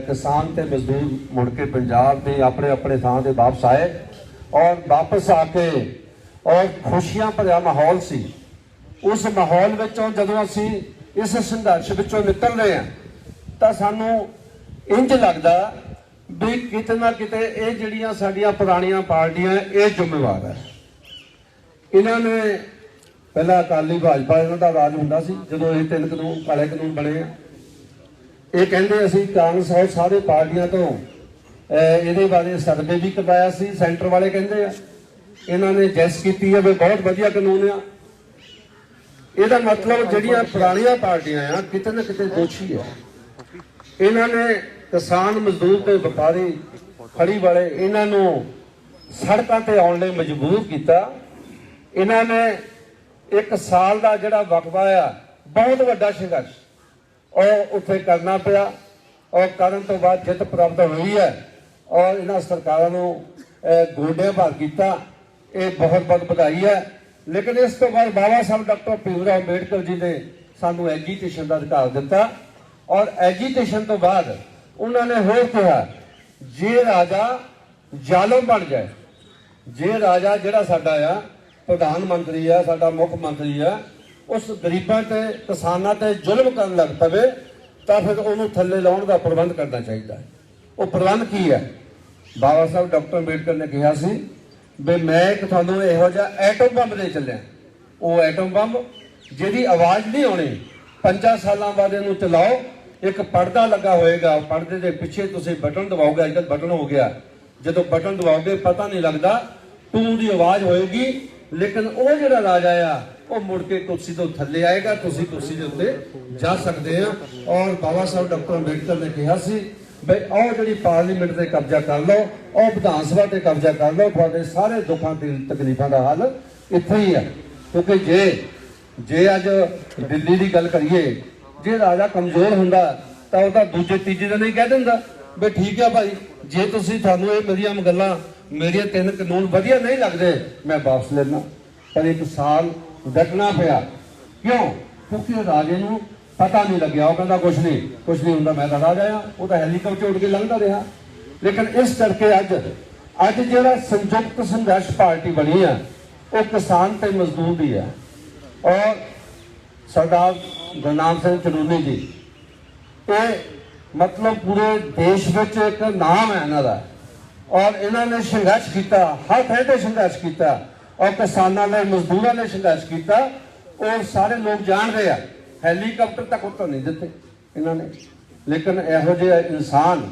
ਕਿਸਾਨ ਤੇ ਮਜ਼ਦੂਰ ਮੁੜ ਕੇ ਪੰਜਾਬ ਦੇ ਆਪਣੇ ਆਪਣੇ ਥਾਂ ਤੇ ਵਾਪਸ ਆਏ ਔਰ ਵਾਪਸ ਆ ਕੇ ਔਰ ਖੁਸ਼ੀਆਂ ਭਰਿਆ ਮਾਹੌਲ ਸੀ। ਉਸ ਮਾਹੌਲ ਵਿੱਚੋਂ ਜਦੋਂ ਅਸੀਂ ਇਸ ਸੰਘਰਸ਼ ਵਿੱਚੋਂ ਨਿਕਲ ਰਹੇ ਹਾਂ ਤਾਂ ਸਾਨੂੰ ਇੰਜ ਲੱਗਦਾ ਵੀ ਕਿਤੇ ਨਾ ਕਿਤੇ ਇਹ ਜਿਹੜੀਆਂ ਸਾਡੀਆਂ ਪੁਰਾਣੀਆਂ ਪਾਰਟੀਆਂ ਇਹ ਜ਼ਿੰਮੇਵਾਰ ਹੈ। ਇਹਨਾਂ ਨੇ ਪਹਿਲਾਂ ਅਕਾਲੀ ਭਾਜਪਾ ਇਹਨਾਂ ਦਾ ਰਾਜ ਹੁੰਦਾ ਸੀ, ਜਦੋਂ ਇਹ 3 ਕਾਨੂੰਨ ਕਾਲੇ ਕਾਨੂੰਨ ਬਣੇ ਆ, ਇਹ ਕਹਿੰਦੇ ਅਸੀਂ ਕਾਂਗਰਸ ਔਰ ਸਾਰੇ ਪਾਰਟੀਆਂ ਤੋਂ ਇਹਦੇ ਬਾਰੇ ਸਰਵੇ ਵੀ ਕਰਵਾਇਆ ਸੀ, ਸੈਂਟਰ ਵਾਲੇ ਕਹਿੰਦੇ ਆ ਇਹਨਾਂ ਨੇ ਜੈਸ ਕੀਤੀ ਹੈ ਵੀ ਬਹੁਤ ਵਧੀਆ ਕਾਨੂੰਨ ਆ। ਇਹਦਾ ਮਤਲਬ ਜਿਹੜੀਆਂ ਪੁਰਾਣੀਆਂ ਪਾਰਟੀਆਂ ਆ ਕਿਤੇ ਨਾ ਕਿਤੇ ਦੋਸ਼ੀ ਆ। ਇਹਨਾਂ ਨੇ ਕਿਸਾਨ, ਮਜ਼ਦੂਰ ਤੇ ਵਪਾਰੀ, ਫੜੀ ਵਾਲੇ ਇਹਨਾਂ ਨੂੰ ਸੜਕਾਂ ਤੇ ਆਉਣ ਲਈ ਮਜਬੂਰ ਕੀਤਾ। ਇਹਨਾਂ ਨੇ 1 ਸਾਲ ਦਾ ਜਿਹੜਾ ਵਕਫਾ ਆ ਬਹੁਤ ਵੱਡਾ ਸੰਘਰਸ਼ ਉਹ ਉੱਥੇ ਕਰਨਾ ਪਿਆ ਔਰ ਕਰਨ ਤੋਂ ਬਾਅਦ ਜਿੱਤ ਪ੍ਰਾਪਤ ਹੋਈ ਹੈ ਔਰ ਇਹਨਾਂ ਸਰਕਾਰਾਂ ਨੂੰ ਗੋਡਿਆਂ ਭਾਰ ਕੀਤਾ। ਇਹ ਬਹੁਤ ਬਹੁਤ ਵਧਾਈ ਹੈ। ਲੇਕਿਨ ਇਸ ਤੋਂ ਬਾਅਦ ਬਾਬਾ ਸਾਹਿਬ ਡਾਕਟਰ ਭੀਮ ਰਾਓ ਅੰਬੇਡਕਰ ਜੀ ਨੇ ਸਾਨੂੰ ਐਜੀਟੇਸ਼ਨ ਦਾ ਅਧਿਕਾਰ ਦਿੱਤਾ ਔਰ ਐਜੀਟੇਸ਼ਨ ਤੋਂ ਬਾਅਦ ਉਹਨਾਂ ਨੇ ਹੋਰ ਕਿਹਾ ਜੇ ਰਾਜਾ ਜ਼ਾਲਮ ਬਣ ਜਾਏ, ਜੇ ਰਾਜਾ ਜਿਹੜਾ ਸਾਡਾ ਆ ਪ੍ਰਧਾਨ ਮੰਤਰੀ ਆ, ਸਾਡਾ ਮੁੱਖ ਮੰਤਰੀ ਆ, ਉਸ ਗਰੀਬਾਂ ਤੇ ਕਿਸਾਨਾਂ ਤੇ ਜ਼ੁਲਮ ਕਰਨ ਲੱਗ ਪਵੇ ਤਾਂ ਫਿਰ ਉਹਨੂੰ ਥੱਲੇ ਲਾਉਣ ਦਾ ਪ੍ਰਬੰਧ ਕਰਨਾ ਚਾਹੀਦਾ ਹੈ। ਉਹ ਪ੍ਰਬੰਧ ਕੀ ਹੈ? ਬਾਬਾ ਸਾਹਿਬ ਡਾਕਟਰ ਅੰਬੇਡਕਰ ਨੇ ਕਿਹਾ ਸੀ ਵੀ ਮੈਂ ਇੱਕ ਤੁਹਾਨੂੰ ਇਹੋ ਜਿਹਾ ਐਟਮ ਬੰਬ ਦੇ ਚੱਲਿਆ, ਉਹ ਐਟਮ ਬੰਬ ਜਿਹਦੀ ਆਵਾਜ਼ ਨਹੀਂ ਆਉਣੀ, 5 ਸਾਲਾਂ ਬਾਅਦ ਇਹਨੂੰ ਚਲਾਓ, ਇੱਕ ਪਰਦਾ ਲੱਗਾ ਹੋਏਗਾ, ਪਰਦੇ ਦੇ ਪਿੱਛੇ ਤੁਸੀਂ ਬਟਨ ਦਬਾਓਗੇ, ਅੱਜ ਕੱਲ੍ਹ ਬਟਨ ਹੋ ਗਿਆ, ਜਦੋਂ ਬਟਨ ਦਬਾਓਗੇ ਪਤਾ ਨਹੀਂ ਲੱਗਦਾ, ਟੂ ਦੀ ਆਵਾਜ਼ ਹੋਏਗੀ, ਲੇਕਿਨ ਉਹ ਜਿਹੜਾ ਰਾਜਾ ਆ ਉਹ ਮੁੜ ਕੇ ਕੁਰਸੀ ਤੋਂ ਥੱਲੇ ਆਏਗਾ, ਤੁਸੀਂ ਕੁਰਸੀ ਦੇ ਉੱਤੇ ਜਾ ਸਕਦੇ ਆ। ਔਰ ਬਾਬਾ ਸਾਹਿਬ ਡਾਕਟਰ ਅੰਬੇਡਕਰ ਨੇ ਕਿਹਾ ਸੀ ਬਈ ਉਹ ਜਿਹੜੀ ਪਾਰਲੀਮੈਂਟ ਤੇ ਕਬਜ਼ਾ ਕਰ ਲਓ, ਉਹ ਵਿਧਾਨ ਸਭਾ ਤੇ ਕਬਜ਼ਾ ਕਰ ਲਓ, ਤੁਹਾਡੇ ਸਾਰੇ ਦੁੱਖਾਂ ਤੇ ਤਕਲੀਫਾਂ ਦਾ ਹੱਲ ਇੱਥੇ ਹੀ ਹੈ। ਕਿਉਂਕਿ ਜੇ ਅੱਜ ਦਿੱਲੀ ਦੀ ਗੱਲ ਕਰੀਏ, ਜੇ ਰਾਜਾ ਕਮਜ਼ੋਰ ਹੁੰਦਾ ਤਾਂ ਉਹਦਾ ਦੂਜੇ ਤੀਜੇ ਦਿਨ ਹੀ ਕਹਿ ਦਿੰਦਾ ਵੀ ਠੀਕ ਆ ਭਾਈ, ਜੇ ਤੁਸੀਂ ਤੁਹਾਨੂੰ ਇਹ ਮੇਰੀਆਂ ਗੱਲਾਂ, ਮੇਰੀਆਂ 3 ਕਾਨੂੰਨ ਵਧੀਆ ਨਹੀਂ ਲੱਗਦੇ ਮੈਂ ਵਾਪਸ ਲੈਣਾ। ਪਰ 1 ਸਾਲ ਡਟਣਾ ਪਿਆ। ਕਿਉਂ? ਕਿਉਂਕਿ ਰਾਜੇ ਨੂੰ ਪਤਾ ਨਹੀਂ ਲੱਗਿਆ, ਉਹ ਕਹਿੰਦਾ ਕੁਛ ਨਹੀਂ ਹੁੰਦਾ, ਮੈਂ ਤਾਂ ਰਾਜਾ ਆ, ਉਹ ਤਾਂ ਹੈਲੀਕਾਪਟਰ ਉੱਡ ਕੇ ਲੰਘਦਾ ਰਿਹਾ। ਲੇਕਿਨ ਇਸ ਕਰਕੇ ਅੱਜ ਜਿਹੜਾ ਸੰਯੁਕਤ ਸੰਘਰਸ਼ ਪਾਰਟੀ ਬਣੀ ਆ ਉਹ ਕਿਸਾਨ ਤੇ ਮਜ਼ਦੂਰ ਦੀ ਹੈ ਔਰ ਸਰਦਾਰ ਗੁਰਨਾਮ ਸਿੰਘ ਚਨੂਨੀ ਜੀ, ਇਹ ਮਤਲਬ ਪੂਰੇ ਦੇਸ਼ ਵਿੱਚ ਇੱਕ ਨਾਮ ਹੈ ਇਹਨਾਂ ਦਾ ਔਰ ਇਹਨਾਂ ਨੇ ਸੰਘਰਸ਼ ਕੀਤਾ, ਹਰ ਥਾਂ ਤੇ ਸੰਘਰਸ਼ ਕੀਤਾ और किसानों ने मजदूरों ने संघर्ष किया और सारे लोग जान रहे हैं हैलीकॉप्टर तक उत्तर नहीं दिते इन्होंने। लेकिन यहो ਜਿਹੇ इंसान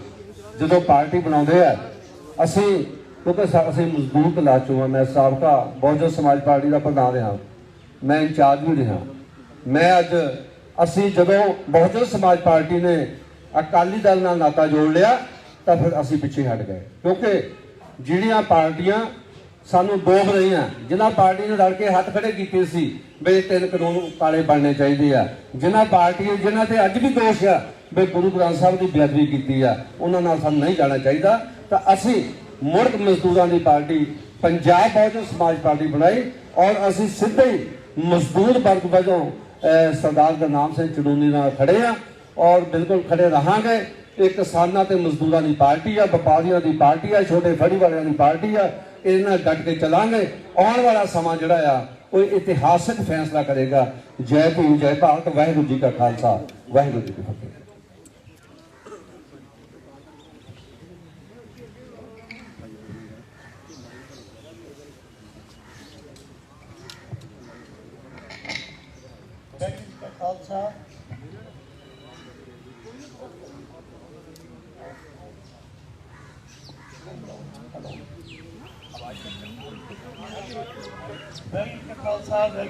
जो पार्टी बनाते हैं असी क्योंकि असी मजदूर कला चों हाँ। मैं साबका बहुजन समाज पार्टी का प्रधान रहा, मैं इंचार्ज भी रहा। मैं अज असी जदों बहुजन समाज पार्टी ने अकाली दल नाल नाता जोड़ लिया तो फिर असी पिछे हट गए, क्योंकि ਜਿਹੜੀਆਂ पार्टियां सानू डोब रही हैं, जिन्हों पार्टी ने रल के हथ खड़े किए सी भी 3 कानून काले बनने चाहिए आ, जिन्हों पार्टियां जिन्हों से अज भी दोष है भी गुरु ग्रंथ साहब की बेअदबी की है, उन्होंने सानू नहीं जाना चाहिए। तो असी मुड़ मजदूरों की पार्टी पंजाब बहुजन समाज पार्टी बनाई और असी सीधे ही मजदूर वर्ग वजों सरदार गुरनाम सिंह चड़ूनी नाल खड़े हैं और बिल्कुल खड़े रहांगे। ये किसानों ते मजदूरों की पार्टी है, व्यापारियों की पार्टी है, छोटे फड़ी वालों की पार्टी है। इन्हें डट के चलांगे। आने वाला समा जिहड़ा आ वो इतिहासक फैसला करेगा। जय भीम जय भारत, वाहिगुरू जी का खालसा, वाहिगुरू जी की फतेह। खालसा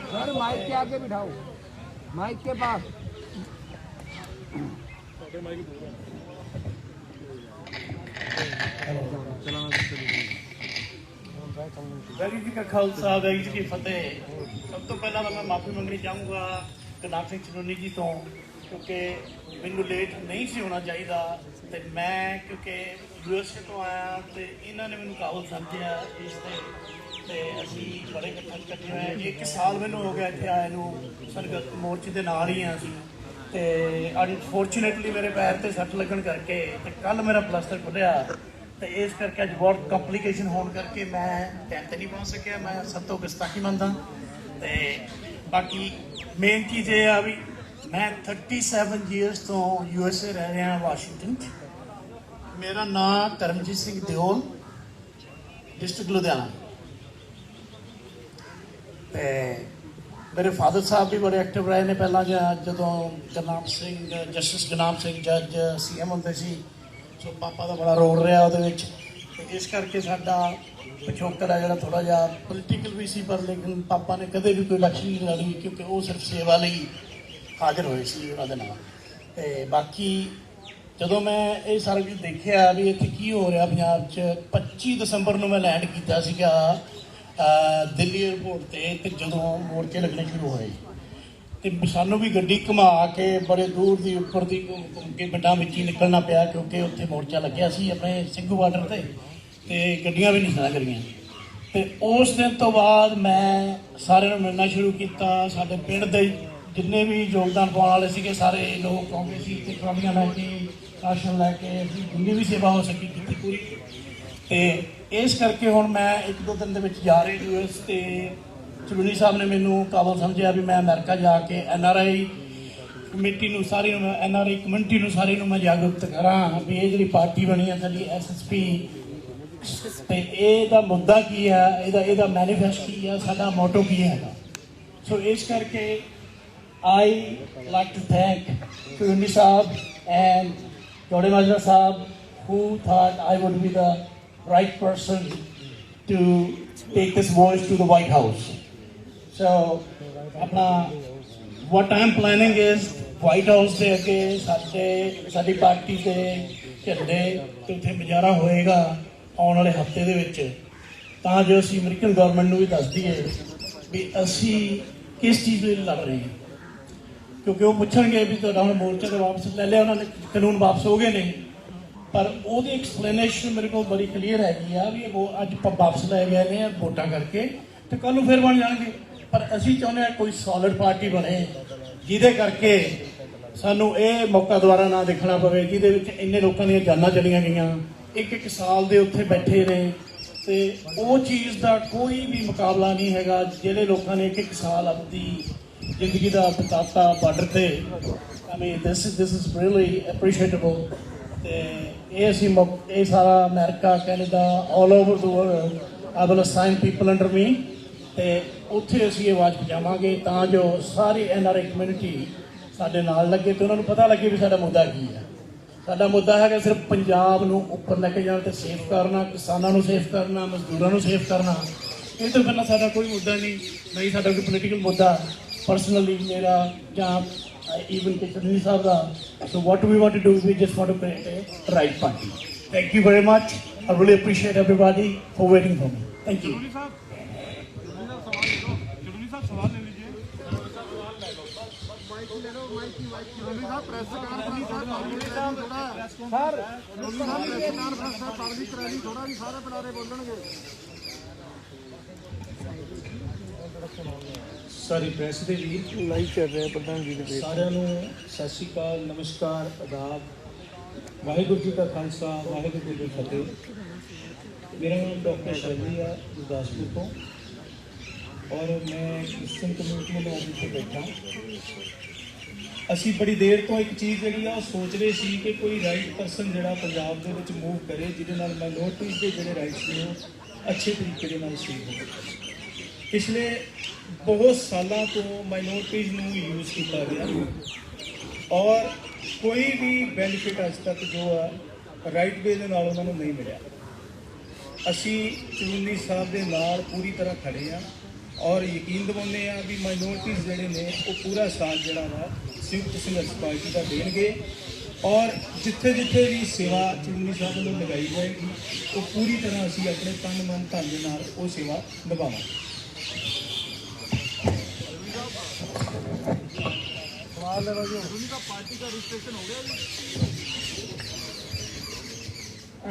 सर माइक के आगे बिठाओ, माइक के पास। वाहिगुरू जी का खालसा, वाहिगुरू जी की फतेह। सब तो पहला मैं माफ़ी मंगनी चाहूँगा गुरनाम सिंह चनूनी जी तो, क्योंकि मैनू लेट नहीं सी होना चाहिए। तो मैं क्योंकि यूएसए तो आया तो इन्होंने मैनू काबल समझिया इसते असी बड़े इकट्ठे होए। 1 साल मैनू हो गया इतने आए नू, संगत मोर्चे के नाल ही हाँ असी। तो अनफॉर्चुनेटली मेरे पैर से सट लगन करके कल मेरा प्लास्टर खुलिया, तो इस करके अज बहुत कॉम्प्लीकेशन होने करके मैं टाइम पर नहीं पहुँच सकिया। मैं सब तो गुस्ताखी मनदा। तो बाकी मेन चीज़ ये आ भी मैं 37 ईयर्स तो यूएसए रह रहा वाशिंगटन। मेरा नाम करमजीत सिंह दिओल, डिस्ट्रिक्ट लुधियाना। तो मेरे फादर साहब भी बड़े एक्टिव रहे ने पहला जो गुरनाम सिंह जस्टिस गुरनाम सिंह जज CM होंगे सी। सो पापा का बड़ा रोल रहा वो। इस करके साडा पिछोकड़ है जो थोड़ा जहा पोलीटिकल भी सी, पर लेकिन पापा ने कदे भी कोई इलेक्शन नहीं लड़ी क्योंकि वो सिर्फ सेवा लिए हाजिर होए सी उन्होंने नाल। ते बाकी जो मैं ये सारा कुछ देखा भी इतने की हो रहा पंजाब च, 25 दसंबर को मैं लैंड किया सीगा दिल्ली एयरपोर्ट से। जो मोर्चे लगने शुरू होए तो सानू भी गड्डी घुमा के बड़े दूर की उपर की घूम के पिंडों में ही निकलना पाया, क्योंकि उत्थे मोर्चा लग्या सी अपने सिंघू बार्डर से, तो गड्डियां भी नहीं करियां। तो उस दिन तो बाद मैं सारे मिलना शुरू किया। साडे पिंड दे जिन्ने भी योगदान पाने वाले सीगे सारे लोग आउंदे सी ते ट्रालियां लैके राशन लैके जिन्नी भी सेवा हो सकी की पूरी। तो इस करके हुण मैं 1-2 दिन दे विच जा रहे यूएस। ते चलूनी साहब ने मैनू काबल समझिया भी मैं अमेरिका जाके NRI कमेटी नूं सारी NRI कम्यूनिटी नूं सारी नूं मैं जागरूक करा भी ये जिहड़ी पार्टी बनी है साडी SSP, ते इहदा मुद्दा की है, इहदा मैनीफेस्टो की है, साडा मोटो की है। सो इस करके I like to thank Chunni Saab and Jode Majra Saab, who thought I would be the right person to take this voice to the White House. So, what I'm planning is White House से अगे साडी पार्टी के झंडे ते उत्थे मुजाहरा होएगा आने वाले हफ्ते दे विच, तां जो असीं अमरीकन गवर्नमेंट नूं भी दस दईए भी असीं किस चीज़ लिए लड़ रहे हैं। क्योंकि वो पूछणगे भी तुहाडा हुण मोर्चा तो वापस ले लिया उन्होंने, कानून वापस हो गए नहीं, पर वो एक्सप्लेनेशन मेरे को बड़ी क्लीयर हैगी आ भी वो अज वापस लै गए ने वोटां करके, तो कल नूं फिर बन जाएंगे। पर असीं चाहुंदे हां कोई सॉलिड पार्टी बने जिहदे करके सानू ये मौका दोबारा ना देखना पवे, जिहदे विच इन्ने लोकां दीयां जानां चलियां गईयां, 1-1 साल दे उत्थे बैठे ने, ते वो चीज़ का कोई भी मुकाबला नहीं हैगा जिहड़े लोकां ने 1-1 साल अपनी जिंदगी का बिताता बार्डर से। I mean this is really appreciable. ये सारा America, Canada, all over the world, I will assign people under me ਤੇ ਉੱਥੇ ਅਸੀਂ ਇਹ ਆਵਾਜ਼ ਪਹੁੰਚਾਵਾਂਗੇ ਤਾਂ ਜੋ ਸਾਰੀ NRI ਕਮਿਊਨਿਟੀ ਸਾਡੇ ਨਾਲ ਲੱਗੇ ਤੇ ਉਹਨਾਂ ਨੂੰ ਪਤਾ ਲੱਗੇ ਵੀ ਸਾਡਾ ਮੁੱਦਾ ਕੀ ਹੈ। ਸਾਡਾ ਮੁੱਦਾ ਹੈਗਾ ਸਿਰਫ ਪੰਜਾਬ ਨੂੰ ਉੱਪਰ ਲੈ ਕੇ ਜਾਣਾ ਤੇ ਸੇਫ ਕਰਨਾ, ਕਿਸਾਨਾਂ ਨੂੰ ਸੇਫ ਕਰਨਾ, ਮਜ਼ਦੂਰਾਂ ਨੂੰ ਸੇਫ ਕਰਨਾ। ਇਹ ਤੋਂ ਪਹਿਲਾਂ ਸਾਡਾ ਕੋਈ ਮੁੱਦਾ ਨਹੀਂ, ਨਾ ਹੀ ਸਾਡਾ ਕੋਈ ਪੋਲੀਟੀਕਲ ਮੁੱਦਾ ਪਰਸਨਲੀ ਮੇਰਾ ਜਾਂ even Chitranji Sahab da. So what we want to do, we just want to create a right party. Thank you very much. I really appreciate everybody for waiting for me. Thank you. सारी प्रेस के भी लाइव कर रहे हैं प्रधान जी ने सारे सत श्री अकाल नमस्कार आदाब वाहिगुरू जी का खालसा वाहिगुरू जी की फतेह। मेरा नाम डॉक्टर शर्मी है गुरदासपुर तो और मैं क्रिश्चियन कम्यूनिटी में आज इतने बैठा। असी बड़ी देर तो एक चीज़ जी सोच रहे सी कि कोई राइट परसन जोड़ा पंजाब के मूव करे जिहदे नाल माइनॉरिटीज़ के जोड़े राइट्स ने अच्छे तरीके के नाल सीव हो। पिछले बहुत सालों तो माइनॉरिटीज़ नूं यूज़ किया गया और कोई भी बेनीफिट अज तक जो है राइट वे दे नाल उन्हां नूं नहीं मिलिया। असी चुनी साहब के नाल पूरी तरह खड़े हाँ और यकीन दिवाने भी माइनॉरिटीज़ जोड़े ने वो पूरा साथ जोड़ा वा संयुक्त संघर्ष पार्टी का देंगे और जिथे जिथे भी सेवा चुनी साहब को लगाई जाएगी वो पूरी तरह असी अपने तन मन धन के नाल वो सेवा निभावांगे।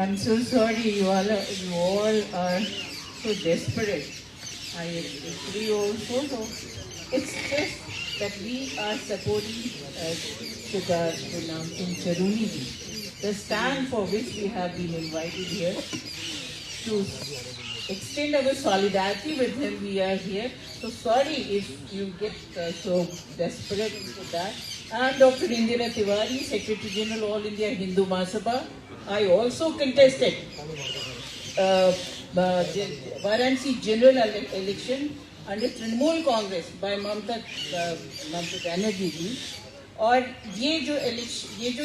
I'm so sorry, you all are so desperate. I agree also. So it's just that we are supporting Sardar Ghulam Singh Charuni ji, the stand for which we have been invited here to extend our solidarity with him. We are here. So sorry if you get so desperate into that. I'm Dr. Indira Tiwari, Secretary General All India Hindu Mahasabha. I also contested Varanasi general election under Trinamool Congress by Mamata Banerjee ji. और ये जो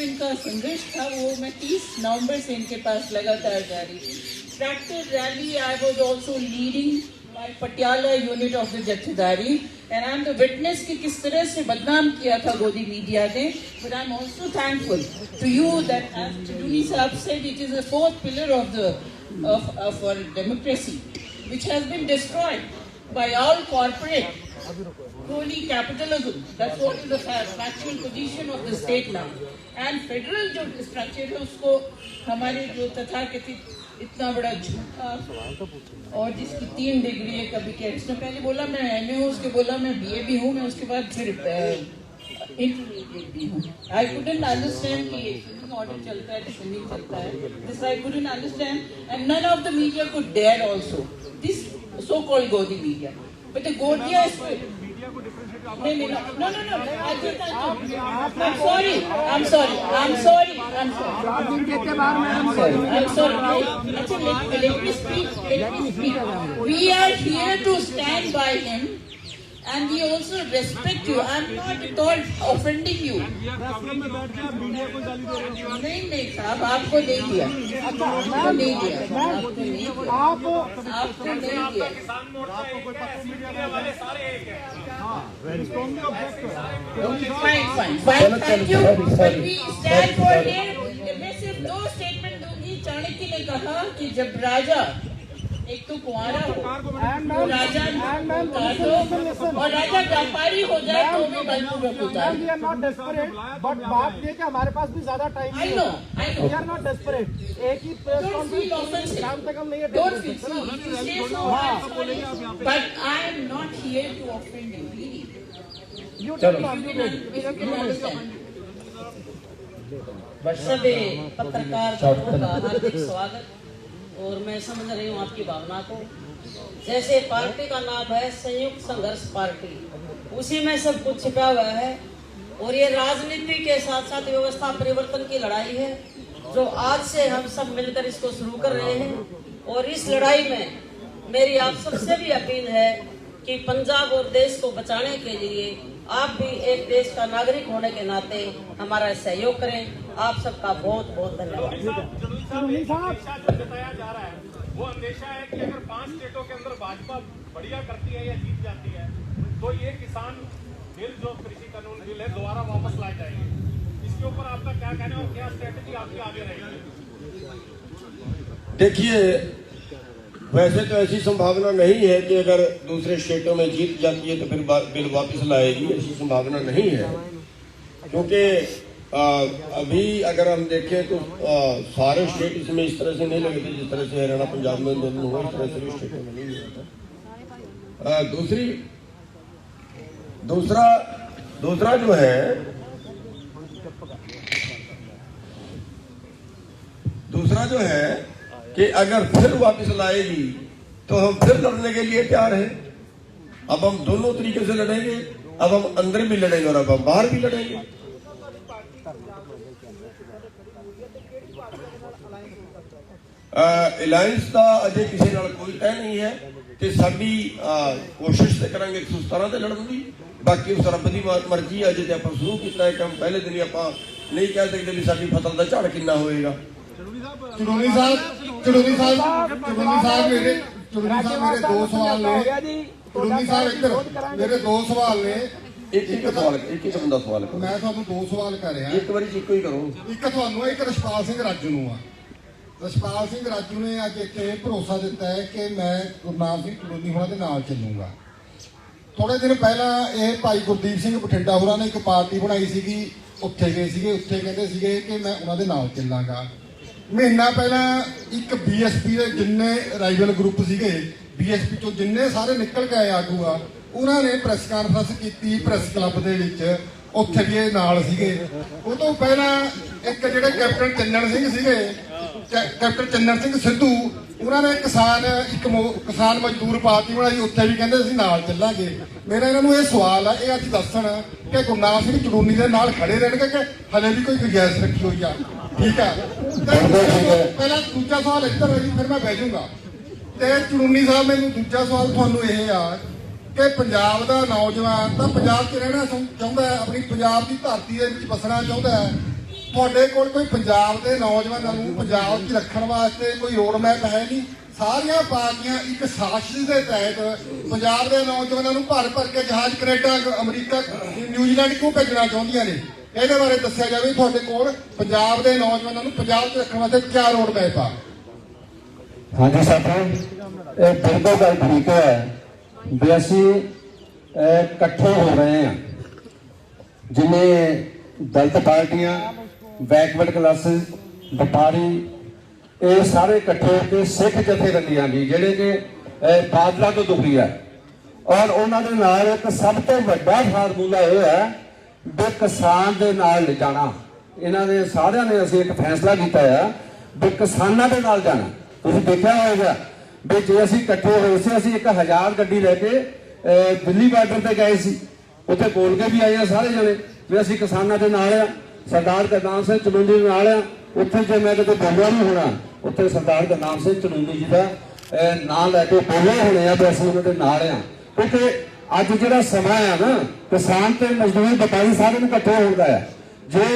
इनका संघर्ष था वो मैं 30 नवंबर से इनके पास लगातार जारी थी। Tractor rally I was also leading my Patiala unit of the Jathedari and I am the witness कि किस तरह से बदनाम किया था गोदी मीडिया ने। But I am also thankful to you that as Chiduni Sahab said, it is the fourth pillar of our democracy which has been destroyed by all corporate crony capitalism. That's what is the factual position of the state now. And federal जो structure है उसको हमारे जो तथाकथित इतना बड़ा झूठा और जिसकी 3 डिग्री है, कभी क्या इसने पहले बोला मैं MA हूँ, उसके बोला मैं BA भी हूँ, मैं उसके बाद फिर इंटरमीडिएट भी हूँ। I couldn't understand कि ऑर्डर चलता है, डिफेंडिंग चलता है। This I couldn't understand and none of the media could dare also. This so-called Godi media. But the Godiya is no. I think I'm sorry. Let me speak. We are here to stand by him and we also respect you. I'm not at all offending you. नहीं साहब, आपको नहीं दिया, आपको नहीं दिया। Fine. Thank you. But we stand for him. मैं सिर्फ 2 स्टेटमेंट दूंगी। चाणक्य ने कहा कि जब राजा एक तो कुंवारा हो तो राजा और राजा व्यापारी हो जाए तो भी बलपूर्वक होता है। We are not desperate, but बात ये कि हमारे पास भी ज्यादा टाइम नहीं है। I know. We are not desperate. एक ही प्रेस कॉन्फ्रेंस काम से कम नहीं है। Don't feel so. But I am not here to offend you. Really. You can understand. सभी पत्रकार का हार्दिक स्वागत और मैं समझ रही हूँ आपकी भावना को। जैसे पार्टी का नाम है संयुक्त संघर्ष पार्टी, उसी में सब कुछ छिपा हुआ है और ये राजनीति के साथ साथ व्यवस्था परिवर्तन की लड़ाई है जो आज से हम सब मिलकर इसको शुरू कर रहे हैं। और इस लड़ाई में मेरी आप सबसे भी अपील है कि पंजाब और देश को बचाने के लिए आप भी एक देश का नागरिक होने के नाते हमारा सहयोग करें। आप सबका बहुत बहुत धन्यवाद। बताया जा रहा है वो अंदेशा है कि अगर 5 स्टेटों के अंदर भाजपा बढ़िया करती है या जीत जाती है तो ये किसान बिल जो कृषि कानून बिल है दोबारा वापस लाए जाएंगे। इसके ऊपर आपका क्या कहना है और क्या स्ट्रेटेजी आपकी आगे रहेगी? देखिए, वैसे तो ऐसी संभावना नहीं है कि अगर दूसरे स्टेटों में जीत जाती है तो फिर बिल वापस लाएगी, ऐसी संभावना नहीं है। क्योंकि अभी अगर हम देखें तो सारे स्टेट इसमें इस तरह से नहीं लगे थे जिस तरह से हरियाणा पंजाब में आंदोलन हुआ, इस तरह से भी स्टेटों में नहीं हुआ था। दूसरा जो है कि अगर फिर वापस लाएगी तो हम फिर लड़ने के लिए तैयार हैं। अब हम दोनों तरीके से लड़ेंगे, अब हम अंदर भी लड़ेंगे और अब हम बाहर भी लड़ेंगे। अलायंस का अजय किसी नाल कोई तय नहीं है कि साडी कोशिश तो करेंगे उस तरह से लड़न की, बाकी उस रब की मर्जी अजय तो आप शुरू किया है कि हम पहले दिन ही आप नहीं कह सकते भी साडी फसल का झाड़ कितना होएगा। चुड़ूनी साहब मेरे दो सवाल ने। चुड़ूनी साहब इधर मेरे दो सवाल ने। एक बंदा सवाल करो। मैं ਤੁਹਾਨੂੰ ਦੋ ਸਵਾਲ ਕਰ ਰਿਹਾ। ਇੱਕ ਵਾਰੀ ਇੱਕੋ ਹੀ ਕਰੋ। ਇੱਕ ਤੁਹਾਨੂੰ ਇੱਕ ਰਛਪਾਲ ਸਿੰਘ ਰਾਜੂ ਨੂੰ ਆ। ਰਛਪਾਲ ਸਿੰਘ ਰਾਜੂ ਨੇ ਅੱਜ ਇੱਥੇ ਭਰੋਸਾ ਦਿੱਤਾ ਹੈ ਕਿ ਮੈਂ ਗੁਰਨਾਮ ਸਿੰਘ ਚੁੜੂਨੀ ਹੋਰਾਂ ਦੇ ਨਾਲ ਚੱਲੂੰਗਾ। ਥੋੜੇ ਦਿਨ ਪਹਿਲਾਂ ਇਹ ਭਾਈ ਗੁਰਦੀਪ ਸਿੰਘ ਬਠਿੰਡਾ ਹੋਰਾਂ ਨੇ ਇੱਕ ਪਾਰਟੀ ਬਣਾਈ ਸੀਗੀ, ਉੱਥੇ ਗਏ ਸੀਗੇ, ਉੱਥੇ ਕਹਿੰਦੇ ਸੀਗੇ ਕਿ ਮੈਂ ਉਹਨਾਂ ਦੇ ਨਾਲ ਚੱਲਾਂਗਾ। ਮਹੀਨਾ ਪਹਿਲਾਂ ਇੱਕ ਬੀਐਸਪੀ ਦੇ ਜਿੰਨੇ ਰਾਈਵਲ ਗਰੁੱਪ ਸੀਗੇ, ਬੀਐਸਪੀ ਚੋਂ ਜਿੰਨੇ ਸਾਰੇ ਨਿਕਲ ਕੇ ਆਏ ਆਗੂ ਆ, ਉਹਨਾਂ ਨੇ ਪ੍ਰੈਸ ਕਾਨਫਰੰਸ ਕੀਤੀ ਪ੍ਰੈਸ ਕਲੱਬ ਦੇ ਵਿੱਚ, ਉੱਥੇ ਵੀ ਇਹ ਨਾਲ ਸੀਗੇ। ਉਹ ਤੋਂ ਪਹਿਲਾਂ ਇੱਕ ਜਿਹੜੇ ਕੈਪਟਨ ਚੰਨਣ ਸਿੰਘ ਸੀਗੇ, ਕੈਪਟਨ ਚੰਨਣ ਸਿੰਘ ਸਿੱਧੂ, ਉਹਨਾਂ ਨੇ ਕਿਸਾਨ ਮਜ਼ਦੂਰ ਪਾਰਟੀ ਬਣਾਈ, ਉੱਥੇ ਵੀ ਕਹਿੰਦੇ ਅਸੀਂ ਨਾਲ ਚੱਲਾਂਗੇ। ਮੇਰਾ ਇਹਨਾਂ ਨੂੰ ਇਹ ਸਵਾਲ ਆ, ਇਹ ਅੱਜ ਦੱਸਣ ਕਿ ਗੁਰਨਾਮ ਸਿੰਘ ਚੜੂਨੀ ਦੇ ਨਾਲ ਖੜੇ ਰਹਿਣਗੇ ਕਿ ਹਲੇ ਵੀ ਕੋਈ ਗੁੰਜਾਇਸ਼ ਰੱਖੀ ਹੋਈ ਆ? ਠੀਕ ਆ। ਪਹਿਲਾਂ ਦੂਜਾ ਸਵਾਲ ਇੱਧਰ ਹੈ ਜੀ, ਫਿਰ ਮੈਂ ਬਹਿ ਜਾਊਂਗਾ। ਤੇ ਚੜੂਨੀ ਸਾਹਿਬ, ਮੈਨੂੰ ਦੂਜਾ ਸਵਾਲ ਤੁਹਾਨੂੰ ਇਹ ਆ ਕਿ ਪੰਜਾਬ ਦਾ ਨੌਜਵਾਨ ਤਾਂ ਪੰਜਾਬ 'ਚ ਰਹਿਣਾ ਚਾਹੁੰਦਾ ਹੈ, ਆਪਣੀ ਪੰਜਾਬ ਦੀ ਧਰਤੀ ਦੇ ਵਿੱਚ ਵਸਣਾ ਚਾਹੁੰਦਾ ਹੈ। ਤੁਹਾਡੇ ਕੋਲ ਕੋਈ ਪੰਜਾਬ ਦੇ ਨੌਜਵਾਨਾਂ ਨੂੰ ਪੰਜਾਬ 'ਚ ਰੱਖਣ ਵਾਸਤੇ ਕੋਈ ਰੋਡ ਮੈਪ ਹੈ ਨਹੀਂ। ਸਾਰੀਆਂ ਪਾਰਟੀਆਂ ਇੱਕ ਸਾਜ਼ਿਸ਼ ਦੇ ਤਹਿਤ ਪੰਜਾਬ ਦੇ ਨੌਜਵਾਨਾਂ ਨੂੰ ਭਰ ਕੇ ਜਹਾਜ਼ ਕੈਨੇਡਾ, ਅਮਰੀਕਾ, ਨਿਊਜ਼ੀਲੈਂਡ ਕਿਉਂ ਭੇਜਣਾ ਚਾਹੁੰਦੀਆਂ ਨੇ? ਇਹਦੇ ਬਾਰੇ ਦੱਸਿਆ ਜਾਵੇ। ਤੁਹਾਡੇ ਕੋਲ ਪੰਜਾਬ ਦੇ ਨੌਜਵਾਨਾਂ ਨੂੰ ਪੰਜਾਬ 'ਚ ਰੱਖਣ ਵਾਸਤੇ ਕਿਆ ਰੋਡ ਮੈਪ ਆ? ਹਾਂਜੀ ਸਾਥੀਓ, ਇਹ ਬਿਲਕੁਲ ਗੱਲ ਠੀਕ ਹੈ ਵੀ ਅਸੀਂ ਇਕੱਠੇ ਹੋ ਰਹੇ ਹਾਂ, ਜਿੰਨੇ ਦਲਿਤ ਪਾਰਟੀਆਂ, ਬੈਕਵਰਡ ਕਲਾਸਿਸ, ਵਪਾਰੀ, ਇਹ ਸਾਰੇ ਇਕੱਠੇ ਹੋ ਕੇ ਸਿੱਖ ਜਥੇਬੰਦੀਆਂ ਦੀ ਜਿਹੜੇ ਕਿ ਬਾਦਲਾਂ ਤੋਂ ਦੁਖੀ ਹੈ, ਔਰ ਉਹਨਾਂ ਦੇ ਨਾਲ ਇੱਕ ਸਭ ਤੋਂ ਵੱਡਾ ਫਾਰਮੂਲਾ ਇਹ ਹੈ ਵੀ ਕਿਸਾਨ ਦੇ ਨਾਲ ਲਿਜਾਣਾ। ਇਹਨਾਂ ਦੇ ਸਾਰਿਆਂ ਨੇ ਅਸੀਂ ਇੱਕ ਫੈਸਲਾ ਕੀਤਾ ਹੈ ਵੀ ਕਿਸਾਨਾਂ ਦੇ ਨਾਲ ਜਾਣਾ। ਤੁਸੀਂ ਦੇਖਿਆ ਹੋਵੇਗਾ ਵੀ ਜੇ ਅਸੀਂ ਇਕੱਠੇ ਹੋਏ ਸੀ, ਅਸੀਂ 1000 ਗੱਡੀ ਲੈ ਕੇ ਦਿੱਲੀ ਬਾਰਡਰ ਤੇ ਗਏ ਸੀ, ਉੱਥੇ ਬੋਲ ਕੇ ਵੀ ਆਏ ਆ ਸਾਰੇ ਜਣੇ ਵੀ ਅਸੀਂ ਕਿਸਾਨਾਂ ਦੇ ਨਾਲ ਆ, ਸਰਦਾਰ ਗੁਰਨਾਮ ਸਿੰਘ ਚੜੂਨੀ ਦੇ ਨਾਲ ਆ। ਉੱਥੇ ਜੇ ਮੈਂ ਕਿਤੇ ਬੋਲਿਆ ਨਹੀਂ ਹੋਣਾ, ਉੱਥੇ ਸਰਦਾਰ ਗੁਰਨਾਮ ਸਿੰਘ ਚੜੂਨੀ ਜੀ ਦਾ ਨਾਂ ਲੈ ਕੇ ਬੋਲੇ ਹੋਣੇ ਆ ਵੀ ਅਸੀਂ ਉਹਨਾਂ ਦੇ ਨਾਲ ਆ। ਕਿਉਂਕਿ ਅੱਜ ਜਿਹੜਾ ਸਮਾਂ ਆ ਨਾ, ਕਿਸਾਨ ਤੇ ਮਜ਼ਦੂਰ ਵਪਾਰੀ ਸਾਰਿਆਂ ਨੂੰ ਇਕੱਠੇ ਹੋਣ ਦਾ ਆ। ਜੇ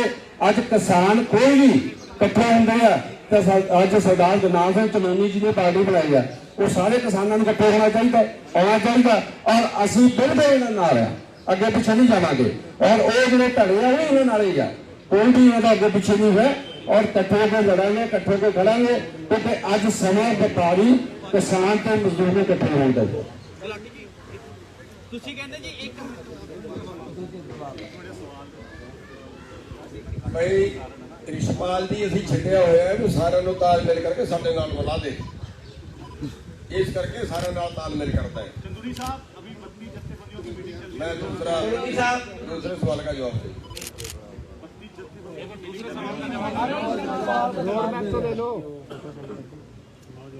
ਅੱਜ ਕਿਸਾਨ ਕੋਈ ਵੀ ਇਕੱਠੇ ਹੁੰਦੇ ਆ ਤਾਂ ਅੱਜ ਸਰਦਾਰ ਗੁਰਨਾਮ ਸਿੰਘ ਚੜੂਨੀ ਜੀ ਨੇ ਪਾਰਟੀ ਬਣਾਈ ਆ, ਉਹ ਸਾਰੇ ਕਿਸਾਨਾਂ ਨੂੰ ਇਕੱਠੇ ਹੋਣਾ ਚਾਹੀਦਾ, ਆਉਣਾ ਚਾਹੀਦਾ। ਔਰ ਅਸੀਂ ਬਿਲਕੁਲ ਇਹਨਾਂ ਨਾਲ ਆ, ਅੱਗੇ ਪਿੱਛੇ ਨਹੀਂ ਜਾਵਾਂਗੇ। ਔਰ ਉਹ ਜਿਹੜੇ ਧੜੇ ਆ ਉਹ ਇਹਨਾਂ ਨਾਲ ਹੀ ਆ, ਕੋਈ ਵੀ ਇਹਦਾ ਅੱਗੇ ਪਿੱਛੇ ਨਹੀਂ ਹੈ। ਔਰ ਇਕੱਠੇ ਹੋ ਕੇ ਲੜਾਂਗੇ, ਇਕੱਠੇ ਹੋ ਕੇ ਖੜਾਂਗੇ, ਕਿਉਂਕਿ ਅੱਜ ਸਮਾਂ ਵਪਾਰੀ, ਕਿਸਾਨ ਤੇ ਮਜ਼ਦੂਰ ਨੂੰ ਇਕੱਠੇ ਹੋਣ ਦਾ। ਤੁਸੀਂ ਕਹਿੰਦੇ ਜੀ ਇੱਕ ਭਾਈ ਰਿਸ਼ਪਾਲ ਜੀ, ਅਸੀਂ ਛੱਡਿਆ ਹੋਇਆ ਹੈ ਵੀ ਸਾਰਿਆਂ ਨੂੰ ਤਾਲਮੇਲ ਕਰਕੇ ਸਾਡੇ ਨਾਲ ਮਿਲਾ ਦੇ, ਇਸ ਕਰਕੇ ਸਾਰਿਆਂ ਨਾਲ ਤਾਲਮੇਲ ਕਰਦਾ ਹੈ। चंदूरी साहब, अभी 32 जत्थेबंदियों की मीटिंग चल रही है। मैं दूसरे सवाल का जवाब दूं।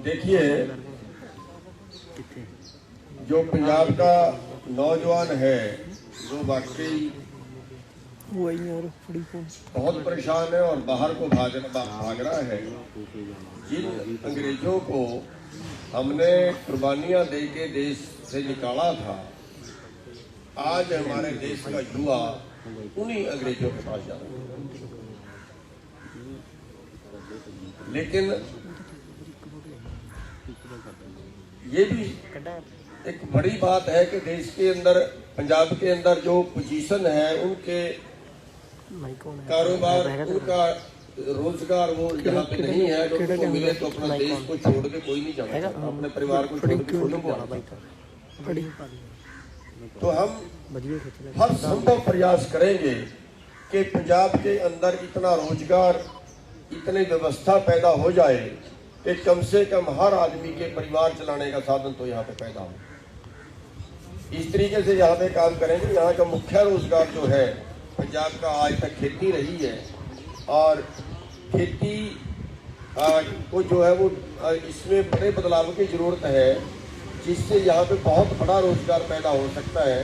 देखिए, जो पंजाब का नौजवान है वो वाकई बहुत परेशान है और बाहर को भाग रहा है। जिन अंग्रेजों को हमने कुर्बानियां दे के देश से निकाला था, आज हमारे देश का युवा उन्हीं अंग्रेजों के पास जा रहा है। लेकिन ये भी एक बड़ी बात है कि देश के अंदर, पंजाब के अंदर जो पोजीशन है, उनके कारोबार, उनका रोजगार वो यहाँ पे नहीं है। लोगों को मिले तो अपना देश को छोड़ के कोई नहीं जाना चाहता, अपने परिवार को छोड़ के कोई नहीं जाना चाहता। तो हम हर संभव प्रयास करेंगे कि पंजाब के अंदर इतना रोजगार, इतनी व्यवस्था पैदा हो जाए कि कम से कम हर आदमी के परिवार चलाने का साधन तो यहाँ पे पैदा हो। इस तरीके से यहाँ पे काम करेंगे। यहाँ का मुख्य रोजगार जो है पंजाब का आज तक खेती रही है, और खेती को जो है वो इसमें बड़े बदलाव की जरूरत है, जिससे यहाँ पे बहुत बड़ा रोजगार पैदा हो सकता है।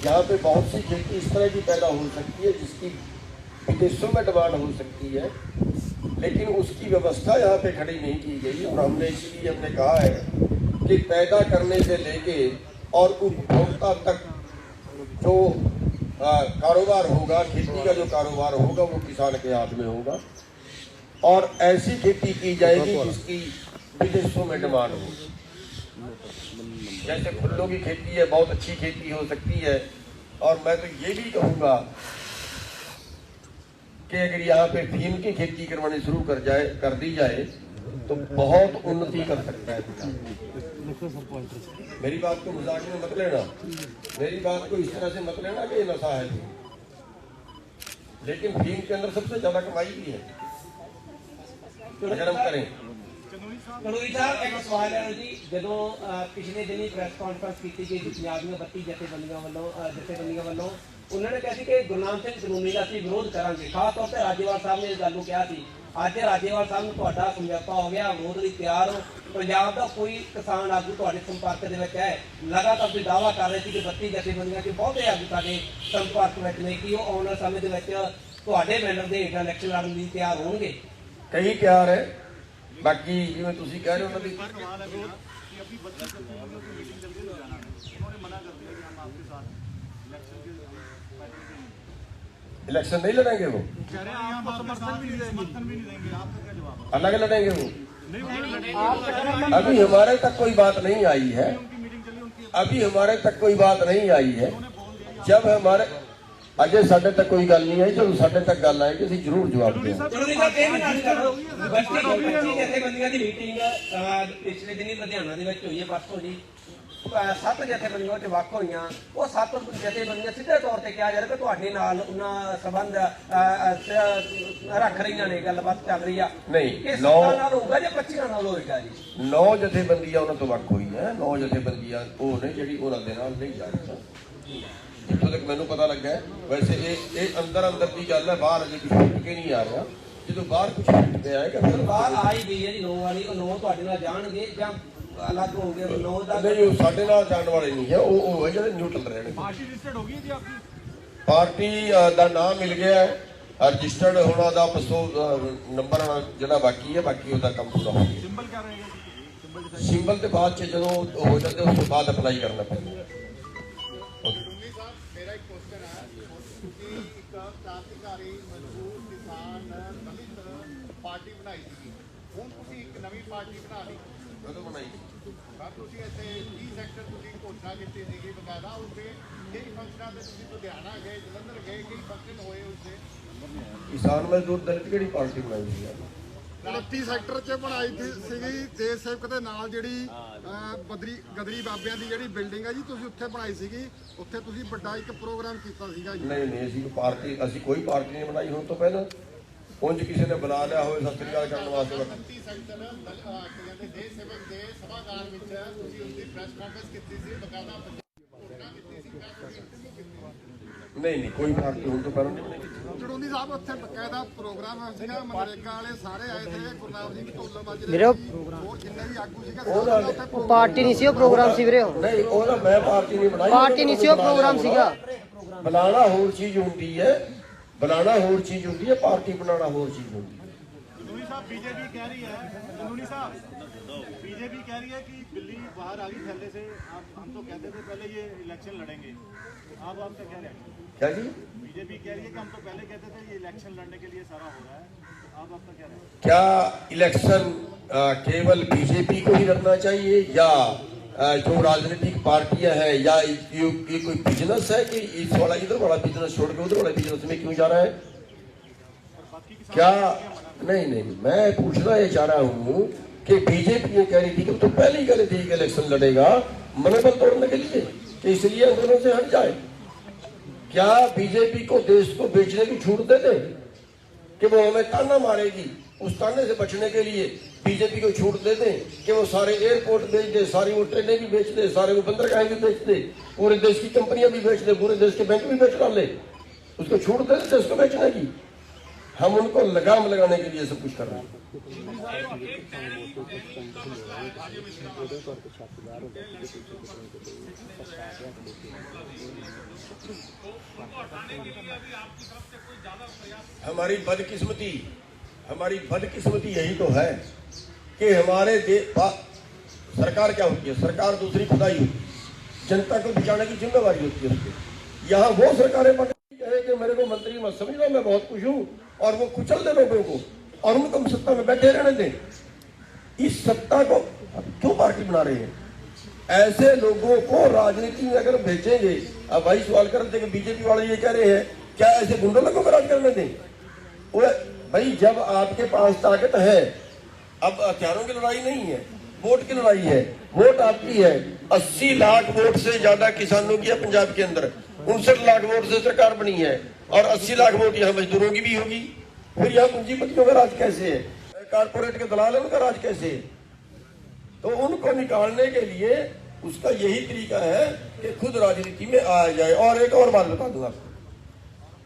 यहाँ पे बहुत सी खेती इस तरह की पैदा हो सकती है जिसकी विदेशों में डिमांड हो सकती है, लेकिन उसकी व्यवस्था यहाँ पे खड़ी नहीं की गई। और हमने इसलिए हमने कहा है कि पैदा करने से लेके और उपभोक्ता तक जो कारोबार होगा, खेती का जो कारोबार होगा, वो किसान के हाथ में होगा। और ऐसी खेती की जाएगी जिसकी विदेशों में डिमांड हो। जैसे फूलों की खेती है, बहुत अच्छी खेती हो सकती है। और मैं तो ये भी कहूँगा कि अगर यहाँ पे फीम की खेती करवानी शुरू कर दी जाए तो बहुत उन्नति कर सकता है। मेरी बात को मजाक में मत लेना, मेरी बात को इस तरह से मत लेना कि ये नशा है, लेकिन फीम के अंदर सबसे ज्यादा कमाई भी है अगर हम करें। कनूरी साहब एक सवाल है जी, जो पिछले दिन ही प्रेस कॉन्फ्रेंस की गई थी पंजाब ਦੀਆਂ 32 ਜਥੇਬੰਦੀਆਂ ਵੱਲੋਂ, ਉਹਨਾਂ ਨੇ ਕਿਹਾ ਸੀ ਕਿ ਗੁਰਨਾਮ ਸਿੰਘ ਕਾਨੂੰਨੀ ਦਾ ਅਸੀਂ ਵਿਰੋਧ ਕਰਾਂਗੇ। ਖਾਸ ਤੌਰ ਤੇ ਰਾਜੇਵਾਲ ਸਾਹਿਬ ਨੇ ਇਸ ਗੱਲ ਨੂੰ ਕਿਹਾ ਸੀ। ਅੱਜ ਰਾਜੇਵਾਲ ਸਾਹਿਬ ਨੂੰ ਤੁਹਾਡਾ ਸਮਝੌਤਾ ਹੋ ਗਿਆ, ਵਿਰੋਧ ਲਈ ਤਿਆਰ ਹੋ। ਪੰਜਾਬ ਦਾ ਕੋਈ ਕਿਸਾਨ ਆਗੂ ਤੁਹਾਡੇ ਸੰਪਰਕ ਦੇ ਵਿੱਚ ਹੈ? ਲਗਾਤਾਰ ਤੁਸੀਂ ਦਾਅਵਾ ਕਰ ਰਹੇ ਸੀ ਕਿ 32 ਜਥੇਬੰਦੀਆਂ 'ਚ ਬਹੁਤੇ ਆਗੂ ਸਾਡੇ ਸੰਪਰਕ ਵਿੱਚ ਨੇ, ਕਿ ਉਹ ਆਉਣ ਵਾਲੇ ਸਮੇਂ ਦੇ ਵਿੱਚ ਤੁਹਾਡੇ ਬੈਨਰ ਦੇ ਹੇਠਾਂ ਇਲੈਕਸ਼ਨ ਲੜਨ ਲਈ ਤਿਆਰ ਹੋਣਗੇ? ਕਈ ਤਿਆਰ ਹੈ, ਬਾਕੀ ਜਿਵੇਂ ਤੁਸੀਂ ਕਹਿ ਰਹੇ ਹੋ ਉਹਨਾਂ ਦੀ इलेक्शन नहीं लड़ेंगे वो, अलग लड़ेंगे वो। अभी हमारे तक कोई बात नहीं आई है, अभी हमारे तक कोई बात नहीं आई है। जब हमारे अजय साढ़े तक कोई गल नहीं आई, जो साढ़े तक गल आएगी ਅਸੀਂ ਜ਼ਰੂਰ ਜਵਾਬ ਦੇਵਾਂਗੇ। ਜਥੇਬੰਦੀਆਂ ਦੀ ਮੀਟਿੰਗ ਪਿਛਲੇ ਦਿਨੀ ਲੁਧਿਆਣਾ ਦੇ ਵਿੱਚ ਹੋਈ ਹੈ, ਪਰਸੋਂ ਜੀ 7 ਜਥੇਬੰਦੀਆਂ ਚ ਵੱਖ ਹੋਈਆਂ। ਉਹ 7 ਜਥੇਬੰਦੀਆਂ ਸਿੱਧੇ ਤੌਰ ਤੇ ਕਿਹਾ ਜਾ ਰਿਹਾ ਕਿ ਤੁਹਾਡੇ ਨਾਲ ਉਹਨਾਂ ਸੰਬੰਧ ਰੱਖ ਰਹੀਆਂ ਨੇ, ਗੱਲਬਾਤ ਚੱਲ ਰਹੀ ਆ। ਨਹੀਂ, ਇਹ 7 ਨਾਲ ਹੋਊਗਾ ਜਾਂ 25 ਨਾਲ ਹੋਏਗਾ ਜੀ? 9 ਜਥੇਬੰਦੀਆਂ ਉਹਨਾਂ ਤੋਂ ਵੱਖ ਹੋਈ ਹੈ। 9 ਜਥੇਬੰਦੀਆਂ ਉਹ ਨੇ ਜਿਹੜੀ ਉਹਨਾਂ ਦੇ ਨਾਲ ਨਹੀਂ ਜਾ ਰਹੀ, ਜਿੱਥੋਂ ਤੱਕ ਮੈਨੂੰ ਪਤਾ ਲੱਗਾ ਹੈ। ਵੈਸੇ ਇਹ ਅੰਦਰ ਦੀ ਗੱਲ ਹੈ, ਬਾਹਰ ਅਜੇ ਕੁਝ ਛੁੱਟ ਕੇ ਨਹੀਂ ਆ ਰਿਹਾ। ਜਦੋਂ ਬਾਹਰ ਕੁਝ ਛੁੱਟ ਕੇ ਆਏਗਾ ਫਿਰ ਬਾਹਰ ਆ ਹੀ ਗਈ ਹੈ ਜੀ 9 ਵਾਲੀ। ਉਹ 9 ਤੁਹਾਡੇ ਨਾਲ ਜਾਣਗੇ ਜਾਂ अलग होंगे? 9 ਦਾ नहीं, साढ़े नाल जाने वाले नहीं है, वो है जो न्यूट्रल रहने। पार्टी रजिस्टर्ड हो गई थी आपकी? पार्टी दा नाम मिल गया है, रजिस्टर्ड होना दा नंबर जो बाकी है, बाकी उसका काम पूरा हो गया। सिंबल क्या रहेगा? सिंबल के बाद जो हो जाते उसके बाद अप्लाई करना पड़ेगा। मेरा एक क्वेश्चन है कि एक क्रांतिकारी मजदूर किसान दलित पार्टी बनाई थी, ਹੁਣ ਤੁਸੀਂ ਇੱਕ ਨਵੀਂ ਪਾਰਟੀ ਬਣਾ ਲਈ। कदों बनाई? ਤੁਸੀਂ ਇੱਥੇ 30 ਸੈਕਟਰ ਤੁਸੀਂ ਘੋਸ਼ਣਾ ਕੀਤੀ ਸੀਗੀ ਬਕਾਇਦਾ। ਉੱਤੇ ਕਈ ਫੰਕਸ਼ਨਾਂ ਤੇ ਤੁਸੀਂ ਲੁਧਿਆਣਾ ਗਏ, ਜਲੰਧਰ ਗਏ, ਕਈ ਫੰਕਸ਼ਨ ਹੋਏ ਉੱਤੇ। किसान मजदूर दलित किहड़ी पार्टी बनाई है? 29 ਸੈਕਟਰ 'ਚ ਬਣਾਈ ਸੀਗੀ ਦੇਸ਼ ਸੇਵਕ ਦੇ ਨਾਲ, ਜਿਹੜੀ ਗਦਰੀ ਬਾਬਿਆਂ ਦੀ ਜਿਹੜੀ ਬਿਲਡਿੰਗ ਹੈ ਜੀ, ਤੁਸੀਂ ਉੱਥੇ ਬਣਾਈ ਸੀਗੀ। ਉੱਥੇ ਤੁਸੀਂ ਵੱਡਾ ਇੱਕ ਪ੍ਰੋਗਰਾਮ ਕੀਤਾ ਸੀਗਾ ਜੀ। ਨਹੀਂ, ਅਸੀਂ ਕੋਈ ਪਾਰਟੀ ਨਹੀਂ ਬਣਾਈ ਹੁਣ ਤੋਂ ਪਹਿਲਾਂ। ਉਂਝ ਕਿਸੇ ਨੇ ਬੁਲਾ ਲਿਆ ਹੋਵੇ ਸਤਿ ਸ੍ਰੀ ਅਕਾਲ ਕਰਨ ਵਾਸਤੇ। 29 ਸੈਕਟਰ ਕਹਿੰਦੇ ਦੇਸ਼ ਸੇਵਕ ਦੇ ਸਭਾਗਾਰ ਵਿੱਚ ਤੁਸੀਂ ਉਸ ਦੀ ਪ੍ਰੈਸ ਕਾਨਫਰੰਸ ਕੀਤੀ ਸੀ, ਬਕਾਇਦਾ ਘੋਸ਼ਣਾ ਕੀਤੀ ਸੀ। ਨਹੀਂ, ਕੋਈ ਪਾਰਟੀ ਹੁਣ ਤੋਂ ਪਹਿਲਾਂ ਨਹੀਂ ਬਣਾਈ। ਚੜੂੰਦੀ ਸਾਹਿਬ ਉੱਥੇ ਬਕਾਇਦਾ ਪ੍ਰੋਗਰਾਮ ਸੀਗਾ, ਮਨਰੇਗਾ ਵਾਲੇ ਸਾਰੇ ਆਏ ਥੇ, ਗੁਰਨਾਮ ਸਿੰਘ ਢੋਲੋ ਮਾਜਰੇ ਵੀਰੇ ਹੋਰ ਜਿੰਨੇ ਵੀ ਆਗੂ ਸੀਗੇ। ਉਹ ਪਾਰਟੀ ਨਹੀਂ ਸੀ, ਉਹ ਪ੍ਰੋਗਰਾਮ ਸੀ ਵੀਰੇ। ਨਹੀਂ, ਉਹਦਾ ਮੈਂ ਪਾਰਟੀ ਨਹੀਂ ਬਣਾਈ, ਪਾਰਟੀ ਨਹੀਂ ਸੀ, ਉਹ ਪ੍ਰੋਗਰਾਮ ਸੀਗਾ। ਬਣਾਉਣਾ ਹੋਰ ਚੀਜ਼ ਹੁੰਦੀ ਹੈ, ਬਣਾਉਣਾ ਹੋਰ ਚੀਜ਼ ਹੁੰਦੀ ਹੈ, ਪਾਰਟੀ ਬਣਾਉਣਾ ਹੋਰ ਚੀਜ਼ ਹੁੰਦੀ ਹੈ। कानूनी साहब बीजेपी कह रही है, कानूनी साहब बीजेपी कह रही है कि बिल्ली बाहर आ गई थैले से। आप हम तो कहते थे पहले ये इलेक्शन लड़ेंगे, आप आपका क्या रिएक्शन? क्या जी? बीजेपी कह रही है कि हम तो पहले कहते थे ये इलेक्शन लड़ने के लिए सारा हो रहा है, आप आपका क्या रिएक्शन? क्या इलेक्शन केवल बीजेपी को ही लड़ना चाहिए या जो राजनीतिक पार्टियां हैं या ये कोई बिजनेस है कि इस वाला इधर वाला बिजनेस छोड़ के उधर वाला बिजनेस में क्यों जा रहा है? क्या नहीं, मैं पूछना ये चाह रहा हूँ कि बीजेपी ये कह रही थी कि तो पहले ही कह रही थी कि इलेक्शन लड़ेगा मनोबल तोड़ने के लिए कि इसलिए आंदोलन से हट जाए। क्या बीजेपी को देश को बेचने की छूट दे दे कि वो हमें ताना मारेगी, उस ताने से बचने के लिए बीजेपी को छूट दे दें कि वो सारे एयरपोर्ट बेच दे, सारी वो ट्रेनें भी बेच दे, सारे वो बंदरगाहें भी बेच दे, पूरे देश की कंपनियां भी बेच दे, पूरे देश के बैंक भी बेच डाले, उसको छूट दे दें देश को बेचने की। हम उनको लगाम लगाने के लिए सब कुछ कर रहे हैं। हमारी बदकिस्मती यही तो है कि हमारे सरकार क्या होती है? सरकार दूसरी खुदाई होती है, जनता को बचाने की जिम्मेवारी होती है उसकी। यहाँ वो सरकारें कहे कि मेरे को मंत्री मत समझ लो, मैं बहुत खुश हूँ, और वो कुचल दे लोगों को और उनको सत्ता में बैठे रहने दें। इस सत्ता को क्यों पार्टी बना रहे हैं? ऐसे लोगों को राजनीति में अगर भेजेंगे, अब भाई सवाल करते कि बीजेपी वाले ये कह रहे हैं क्या ऐसे गुंडों लोगों को राज करने दें? वो भाई जब आपके पास ताकत है, अब हथियारों की लड़ाई नहीं है, वोट की लड़ाई है। वोट आपकी है, 80 लाख वोट से ज्यादा किसानों की है पंजाब के अंदर, 59 लाख वोट से सरकार बनी है और 80 लाख वोट यहाँ मजदूरों की भी होगी। फिर यहाँ पूंजीपतियों का राज कैसे है? कारपोरेट के दलाल है, उनका राज कैसे है? तो उनको निकालने के लिए उसका यही तरीका है कि खुद राजनीति में आ जाए। और एक और बात बता दूं आपको,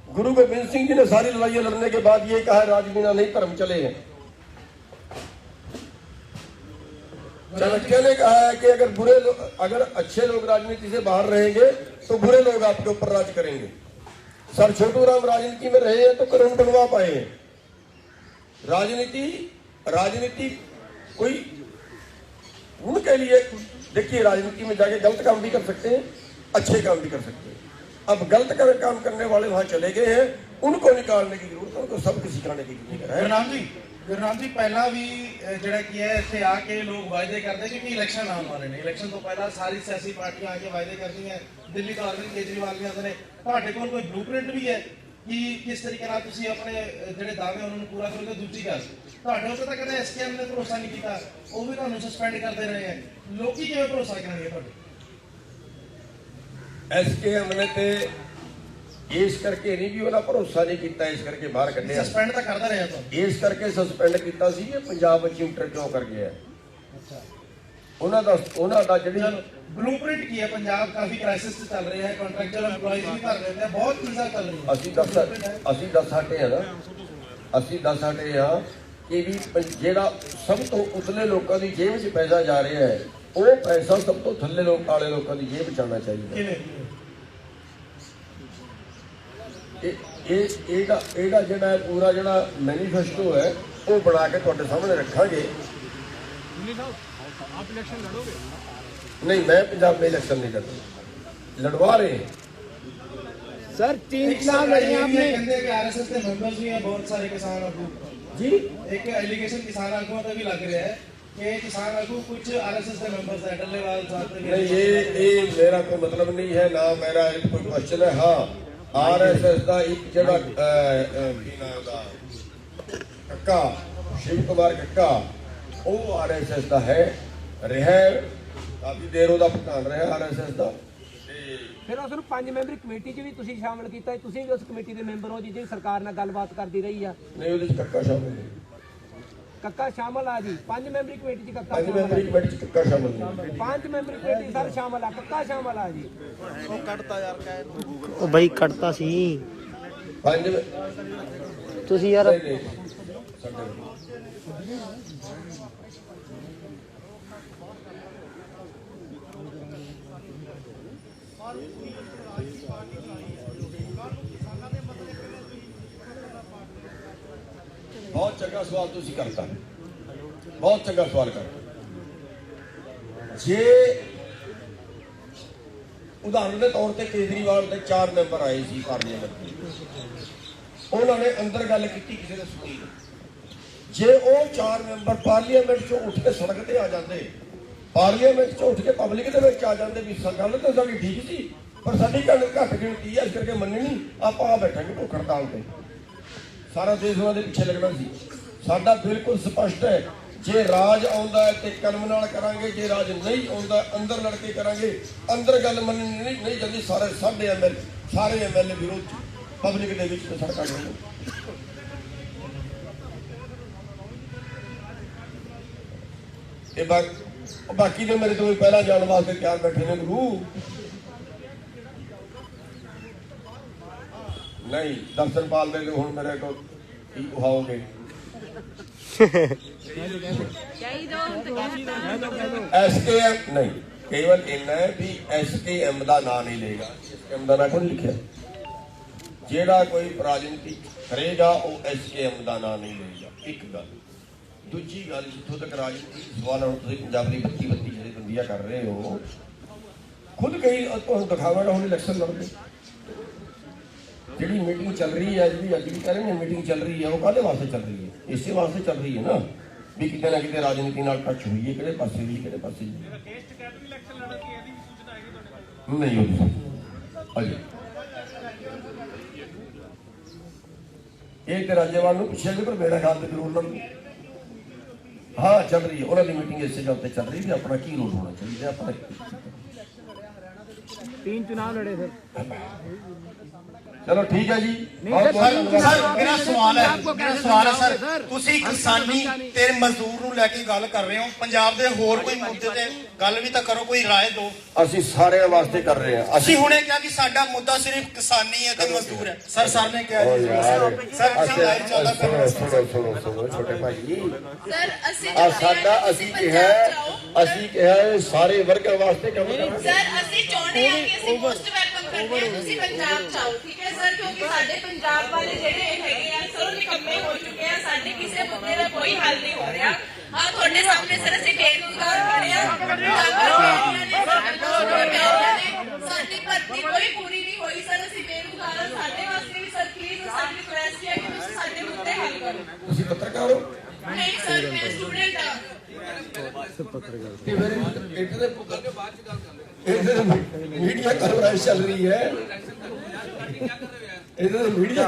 गुरु गोबिंद सिंह जी ने सारी लड़ाइयां लड़ने के बाद ये कहा राज बिना नहीं धर्म चले हैं। चाणक्य ने कहा है कि अगर अच्छे लोग राजनीति से बाहर रहेंगे तो बुरे लोग आपके ऊपर राज करेंगे। सर छोटू राम राजनीति में रहे हैं तो कानून बनवा पाए हैं। राजनीति कोई उनके लिए, देखिए राजनीति में जाके गलत काम भी कर सकते हैं, अच्छे काम भी कर सकते हैं। अब गलत काम करने वाले वहां चले गए हैं, उनको निकालने की जरूरत है, उनको सबको सिखाने की जरूरत है। गुरनाम जी पहला भी ਜਿਹੜਾ ਕੀ ਹੈ ਇੱਥੇ ਆ ਕੇ ਲੋਕ ਵਾਅਦੇ ਕਰਦੇ ਕਿ ਇਲੈਕਸ਼ਨ ਆਉਣ ਵਾਲੇ ਨੇ, ਇਲੈਕਸ਼ਨ ਤੋਂ ਪਹਿਲਾਂ ਸਾਰੀ ਸਿਆਸੀ ਪਾਰਟੀਆਂ ਆ ਕੇ ਵਾਅਦੇ ਕਰਦੀਆਂ। ਦਿੱਲੀ ਤੋਂ ਅਰਵਿੰਦ ਕੇਜਰੀਵਾਲ ਵੀ ਆਉਂਦੇ ਨੇ। ਤੁਹਾਡੇ ਕੋਲ ਕੋਈ ਬਲੂਪ੍ਰਿੰਟ ਵੀ ਹੈ ਕਿ ਕਿਸ ਤਰੀਕੇ ਨਾਲ ਤੁਸੀਂ ਆਪਣੇ ਜਿਹੜੇ ਦਾਅਵੇ ਉਹਨਾਂ ਨੂੰ ਪੂਰਾ ਕਰੋਗੇ? ਦੂਜੀ ਗੱਲ, ਤੁਹਾਡੇ ਉੱਤੇ ਤਾਂ ਕਦੇ ਐਸਕੇਐਮ ਨੇ ਭਰੋਸਾ ਨਹੀਂ ਕੀਤਾ, ਉਹ ਵੀ ਤੁਹਾਨੂੰ ਸਸਪੈਂਡ ਕਰਦੇ ਰਹੇ ਹੈ, ਲੋਕੀ ਕਿਵੇਂ ਭਰੋਸਾ ਕਰਨਗੇ ਤੁਹਾਡੇ? ਐਸਕੇਐਮ ਨੇ ਤੇ ਇਸ ਕਰਕੇ ਨਹੀਂ ਵੀ ਉਹਨਾਂ ਭਰੋਸਾ ਨਹੀਂ ਕੀਤਾ, ਇਸ ਕਰਕੇ ਬਾਹਰ ਕੱਢਿਆ। ਸਸਪੈਂਡ ਤਾਂ ਕਰਦਾ ਰਿਹਾ ਤੁਹਾਨੂੰ। ਇਸ ਕਰਕੇ ਸਸਪੈਂਡ ਕੀਤਾ ਸੀ ਕਿ ਪੰਜਾਬ ਵਿੱਚ ਇੰਟਰ ਕਿਉਂ ਕਰ ਗਿਆ। ਅੱਛਾ, ਉਹਨਾਂ ਦਾ ਜਿਹੜੀ ਬਲੂਪ੍ਰਿੰਟ ਕੀ ਹੈ? ਪੰਜਾਬ ਕਾਫੀ ਕ੍ਰਾਈਸਿਸ ਤੇ ਚੱਲ ਰਿਹਾ ਹੈ, ਕੰਟਰੈਕਚੁਅਲ EMPLOYEES ਵੀ ਧਰ ਰਹੇ ਨੇ, ਬਹੁਤ ਚੀਜ਼ਾਂ ਚੱਲ ਰਹੀਆਂ। ਅਸੀਂ ਦੱਸ ਹਟੇ ਆ ਕਿ ਵੀ ਜਿਹੜਾ ਸਭ ਤੋਂ ਉਤਲੇ ਲੋਕਾਂ ਦੀ ਜੇਬ 'ਚ ਪੈਸਾ ਜਾ ਰਿਹਾ ਹੈ, ਉਹ ਪੈਸਾ ਸਭ ਤੋਂ ਥੱਲੇ ਵਾਲੇ ਲੋਕਾਂ ਦੀ ਜੇਬ 'ਚ ਆਉਣਾ ਚਾਹੀਦਾ। ਇਹਦਾ ਜਿਹੜਾ ਪੂਰਾ ਜਿਹੜਾ ਮੈਨੀਫੈਸਟੋ ਹੈ ਉਹ ਬਣਾ ਕੇ ਤੁਹਾਡੇ ਸਾਹਮਣੇ ਰੱਖਾਂਗੇ। आप इलेक्शन लड़ोगे? नहीं, मैं पंजाब में इलेक्शन नहीं लड़ता, लड़वा रहे हैं। सर 3 चुनाव लड़े आपने, कहते हैं कि आरएसएस के मेंबर्स भी हैं बहुत सारे किसान आगू जी। एक एलिगेशन किसान आगुओं पे भी लग रहा है कि किसान आगू कुछ आरएसएस के मेंबर्स हैं, डल्लेवाल साहब। नहीं, ये मेरा कोई मतलब नहीं है ना, मेरा कोई क्वेश्चन है। हाँ, आरएसएस का एक जड़ा कक्का शिव कुमार कक्का वो आरएसएस का है, ਰਿਹਾ ਕਾਫੀ ਦੇਰ ਉਹਦਾ ਪ੍ਰਧਾਨ ਰਿਹਾ ਆਰਐਸਐਸ ਦਾ। ਫਿਰ ਉਸ ਨੂੰ 5 ਮੈਂਬਰੀ ਕਮੇਟੀ 'ਚ ਵੀ ਤੁਸੀਂ ਸ਼ਾਮਲ ਕੀਤਾ, ਤੁਸੀਂ ਵੀ ਉਸ ਕਮੇਟੀ ਦੇ ਮੈਂਬਰ ਹੋ ਜਿਹੜੀ ਸਰਕਾਰ ਨਾਲ ਗੱਲਬਾਤ ਕਰਦੀ ਰਹੀ ਆ। ਨਹੀਂ, ਉਹਦੇ 'ਚ ਕੱਕਾ ਸ਼ਾਮਲ ਨਹੀਂ। ਕੱਕਾ ਸ਼ਾਮਲ ਆ ਜੀ? 5 ਮੈਂਬਰੀ ਕਮੇਟੀ 'ਚ ਕੱਕਾ 5 ਮੈਂਬਰੀ ਕਮੇਟੀ 'ਚ ਕੱਕਾ ਸ਼ਾਮਲ ਨਹੀਂ। 5 ਮੈਂਬਰੀ ਕਮੇਟੀ ਸਰ ਸ਼ਾਮਲ ਆ, ਕੱਕਾ ਸ਼ਾਮਲ ਆ ਜੀ। ਉਹ ਕੱਢਤਾ ਯਾਰ ਕਹਿ ਉਹ ਬਈ ਕੱਢਤਾ ਸੀ 5 ਤੁਸੀਂ ਯਾਰ। बहुत चंगा सवाल तुसी करता, बहुत चंगा सवाल करता। ਜੇ ਉਦਾਹਰਨ ਦੇ ਤੌਰ ਤੇ ਕੇਜਰੀਵਾਲ ਦੇ 4 ਮੈਂਬਰ ਆਏ ਸੀ ਪਾਰਲੀਮੈਂਟ ਦੇ, ਉਹਨਾਂ ਨੇ ਅੰਦਰ ਗੱਲ ਕੀਤੀ ਕਿਸੇ ਦੇ ਸੁਣੀ, ਜੇ ਉਹ 4 ਮੈਂਬਰ ਪਾਰਲੀਮੈਂਟ ਚੋਂ ਉੱਠ ਕੇ ਸੜਕ ਤੇ ਆ ਜਾਂਦੇ, ਪਾਰਲੀਮੈਂਟ ਚੋਂ ਉੱਠ ਕੇ ਪਬਲਿਕ ਦੇ ਵਿੱਚ ਆ ਜਾਂਦੇ ਵੀ ਗੱਲ ਤਾਂ ਸਾਡੀ ਠੀਕ ਸੀ ਪਰ ਸਾਡੀ ਘੱਟ ਗਿਣਤੀ ਹੈ ਇਸ ਕਰਕੇ ਮੰਨਣੀ, ਆਪਾਂ ਆ ਬੈਠਾਂਗੇ ਭੁੱਖ ਹੜਤਾਲ ਤੇ, ਸਾਰਾ ਦੇਸ਼ ਉਹਨਾਂ ਦੇ ਪਿੱਛੇ ਲੱਗਣਾ ਸੀ। ਸਾਡਾ ਬਿਲਕੁਲ ਸਪਸ਼ਟ ਹੈ, ਜੇ ਰਾਜ ਆਉਂਦਾ ਹੈ ਤੇ ਕਲਮ ਨਾਲ ਕਰਾਂਗੇ, ਜੇ ਰਾਜ ਨਹੀਂ ਆਉਂਦਾ ਅੰਦਰ ਲੜ ਕੇ ਕਰਾਂਗੇ। ਅੰਦਰ ਗੱਲ ਮੰਨਣੀ ਨਹੀਂ ਜਾਂਦੀ, ਸਾਰੇ ਐਮਐਲਏ ਵਿਰੋਧ ਪਬਲਿਕ ਦੇ ਵਿੱਚ ਸੜਕਾਂ ਤੇ। ਇਹ ਬਾਕੀ ਦੇ ਮੇਰੇ ਤੋਂ ਵੀ ਪਹਿਲਾਂ ਜਾਣ ਵਾਸਤੇ ਤਿਆਰ ਬੈਠੇ ਨੇ ਗੁਰੂ। ਨਹੀਂ ਦਰਸ਼ਨਪਾਲ ਦੇ ਹੁਣ ਮੇਰੇ ਕੋਲ ਕੀ ਕਹਾਓਗੇ? SKM ਨਹੀਂ, ਕੇਵਲ ਇੰਨਾ ਹੈ ਵੀ SKM ਦਾ ਨਾਂ ਨਹੀਂ ਲਏਗਾ, SKM ਦਾ ਨਾਂ ਕੋਈ ਲਿਖਿਆ। ਜਿਹੜਾ ਕੋਈ ਰਾਜਨੀਤੀ ਕਰੇਗਾ ਉਹ SKM ਦਾ ਨਾਂ ਨਹੀਂ ਲਏਗਾ, ਇੱਕ ਗੱਲ। ਦੂਜੀ ਗੱਲ, ਜਿੱਥੋਂ ਤੱਕ ਰਾਜਨੀਤੀ ਸਵਾਲ ਹੁਣ ਤੁਸੀਂ ਪੰਜਾਬ ਦੀ 32 ਜਿਹੜੇ ਬੰਦੀਆਂ ਕਰ ਰਹੇ ਹੋ, ਖੁਦ ਕਈ ਤੁਹਾਨੂੰ ਦਿਖਾਵਾਂਗਾ ਹੁਣ ਇਲੈਕਸ਼ਨ ਲੜਦੇ। ਜਿਹੜੀ ਮੀਟਿੰਗ ਚੱਲ ਰਹੀ ਹੈ, ਜਿਹੜੀ ਅੱਜ ਵੀ ਕਹਿ ਰਹੇ ਨੇ ਮੀਟਿੰਗ ਚੱਲ ਰਹੀ ਹੈ, ਉਹ ਕਾਹਦੇ ਵਾਸਤੇ ਚੱਲ ਰਹੀ ਹੈ? ਇਸੇ ਵਾਸਤੇ ਚੱਲ ਰਹੀ ਹੈ ਨਾ ਵੀ ਕਿਤੇ ਨਾ ਕਿਤੇ ਰਾਜਨੀਤੀ ਨਾਲ ਟੱਚ ਹੋਈ ਹੈ, ਕਿਹੜੇ ਪਾਸੇ ਵੀ ਕਿਹੜੇ ਪਾਸੇ ਨਹੀਂ ਹੋਈ ਅਜੇ। ਇਹ ਤੇ ਰਾਜੇਵਾਲ ਨੂੰ ਪੁੱਛਿਆ ਜੀ, ਪਰ ਮੇਰਾ ਖਿਆਲ ਤੇ ਜ਼ਰੂਰ ਲੜੂ। ਹਾਂ ਚੱਲ ਰਹੀ ਹੈ ਉਹਨਾਂ ਦੀ ਮੀਟਿੰਗ ਇਸੇ ਗੱਲ ਤੇ ਚੱਲ ਰਹੀ ਹੈ, ਆਪਣਾ ਕੀ ਰੋਲ ਹੋਣਾ ਚਾਹੀਦਾ। ਆਪਣਾ 3 ਚੁਣਾਵ ਲੜੇ ਸਰ। ਚਲੋ ਠੀਕ ਹੈ ਜੀ। ਮੇਰਾ ਸਵਾਲ ਹੈ ਸਰ, ਤੁਸੀਂ ਕਿਸਾਨੀ ਤੇ ਮਜ਼ਦੂਰ ਨੂੰ ਲੈ ਕੇ ਗੱਲ ਕਰ ਰਹੇ ਹੋ, ਪੰਜਾਬ ਦੇ ਹੋਰ ਕੋਈ ਮੁੱਦੇ ਤੇ ਗੱਲ ਵੀ ਤਾਂ ਕਰੋ, ਕੋਈ ਰਾਏ ਦਿਓ। ਅਸੀਂ ਸਾਰਿਆਂ ਵਾਸਤੇ ਕਰ ਰਹੇ ਹਾਂ। ਅਸੀਂ ਹੁਣੇ ਕਿਹਾ ਕਿ ਸਾਡਾ ਮੁੱਦਾ ਸਿਰਫ ਕਿਸਾਨੀ ਹੈ ਤੇ ਮਜ਼ਦੂਰ ਹੈ। ਸਰ ਨੇ ਕਿਹਾ ਜੀ ਸੁਣੋ ਛੋਟੇ ਭਾਈ, ਅਸੀਂ ਕਿਹਾ ਸਾਰੇ ਵਰਗਾਂ ਵਾਸਤੇ ਕੰਮ ਕਰ ਰਹੇ ਹਾਂ। ਸਰ ਅਸੀਂ ਚਾਹੁੰਦੇ ਹਾਂ ਕਿ ਅਸੀਂ ਮੋਸਟ ਵੈਲਕਮ ਕਰਦੇ ਹਾਂ ਤੁਸੀਂ ਪੰਜਾਬ ਚ ਆਓ, ਠੀਕ ਹੈ ਸਰ, ਕਿਉਂਕਿ ਸਾਡੇ ਪੰਜਾਬ ਵਾਲੇ ਜਿਹੜੇ ਹੈਗੇ ਆ ਸਰ ਉਹ ਨਿਕੰਮੇ ਹੋ ਚੁੱਕੇ ਆ, ਸਾਡੇ ਕਿਸੇ ਮੁੱਦੇ ਦਾ ਕੋਈ ਹੱਲ ਨਹੀਂ ਹੋ ਰਿਹਾ। ਆ ਤੁਹਾਡੇ ਸਾਹਮਣੇ ਸਰ ਅਸੀਂ ਬੇਰੁਜ਼ਗਾਰ ਖੜੇ ਆ, ਸਾਡੀ ਭਰਤੀ ਕੋਈ ਪੂਰੀ ਨਹੀਂ ਹੋਈ ਸਰ, ਅਸੀਂ ਬੇਰੁਜ਼ਗਾਰ ਹਾਂ। ਸਾਡੇ ਵਾਸਤੇ ਵੀ ਸਰ ਪਲੀਜ਼ ਸਾਡੀ ਰਿਕੁਐਸਟ ਹੈ ਕਿ ਤੁਸੀਂ ਸਾਡੇ ਮੁੱਦੇ ਹੱਲ ਕਰੋ। ਤੁਸੀਂ ਪੱਤਰਕਾਰ ਹੋ? ਨਹੀਂ ਸਰ ਮੈਂ ਸਟੂਡੈਂਟ ਹਾਂ। ਮੀਡੀਆ ਕਵਰੇਜ ਚੱਲ ਰਹੀ ਹੈ, ਇਹਦੇ ਮੀਡੀਆ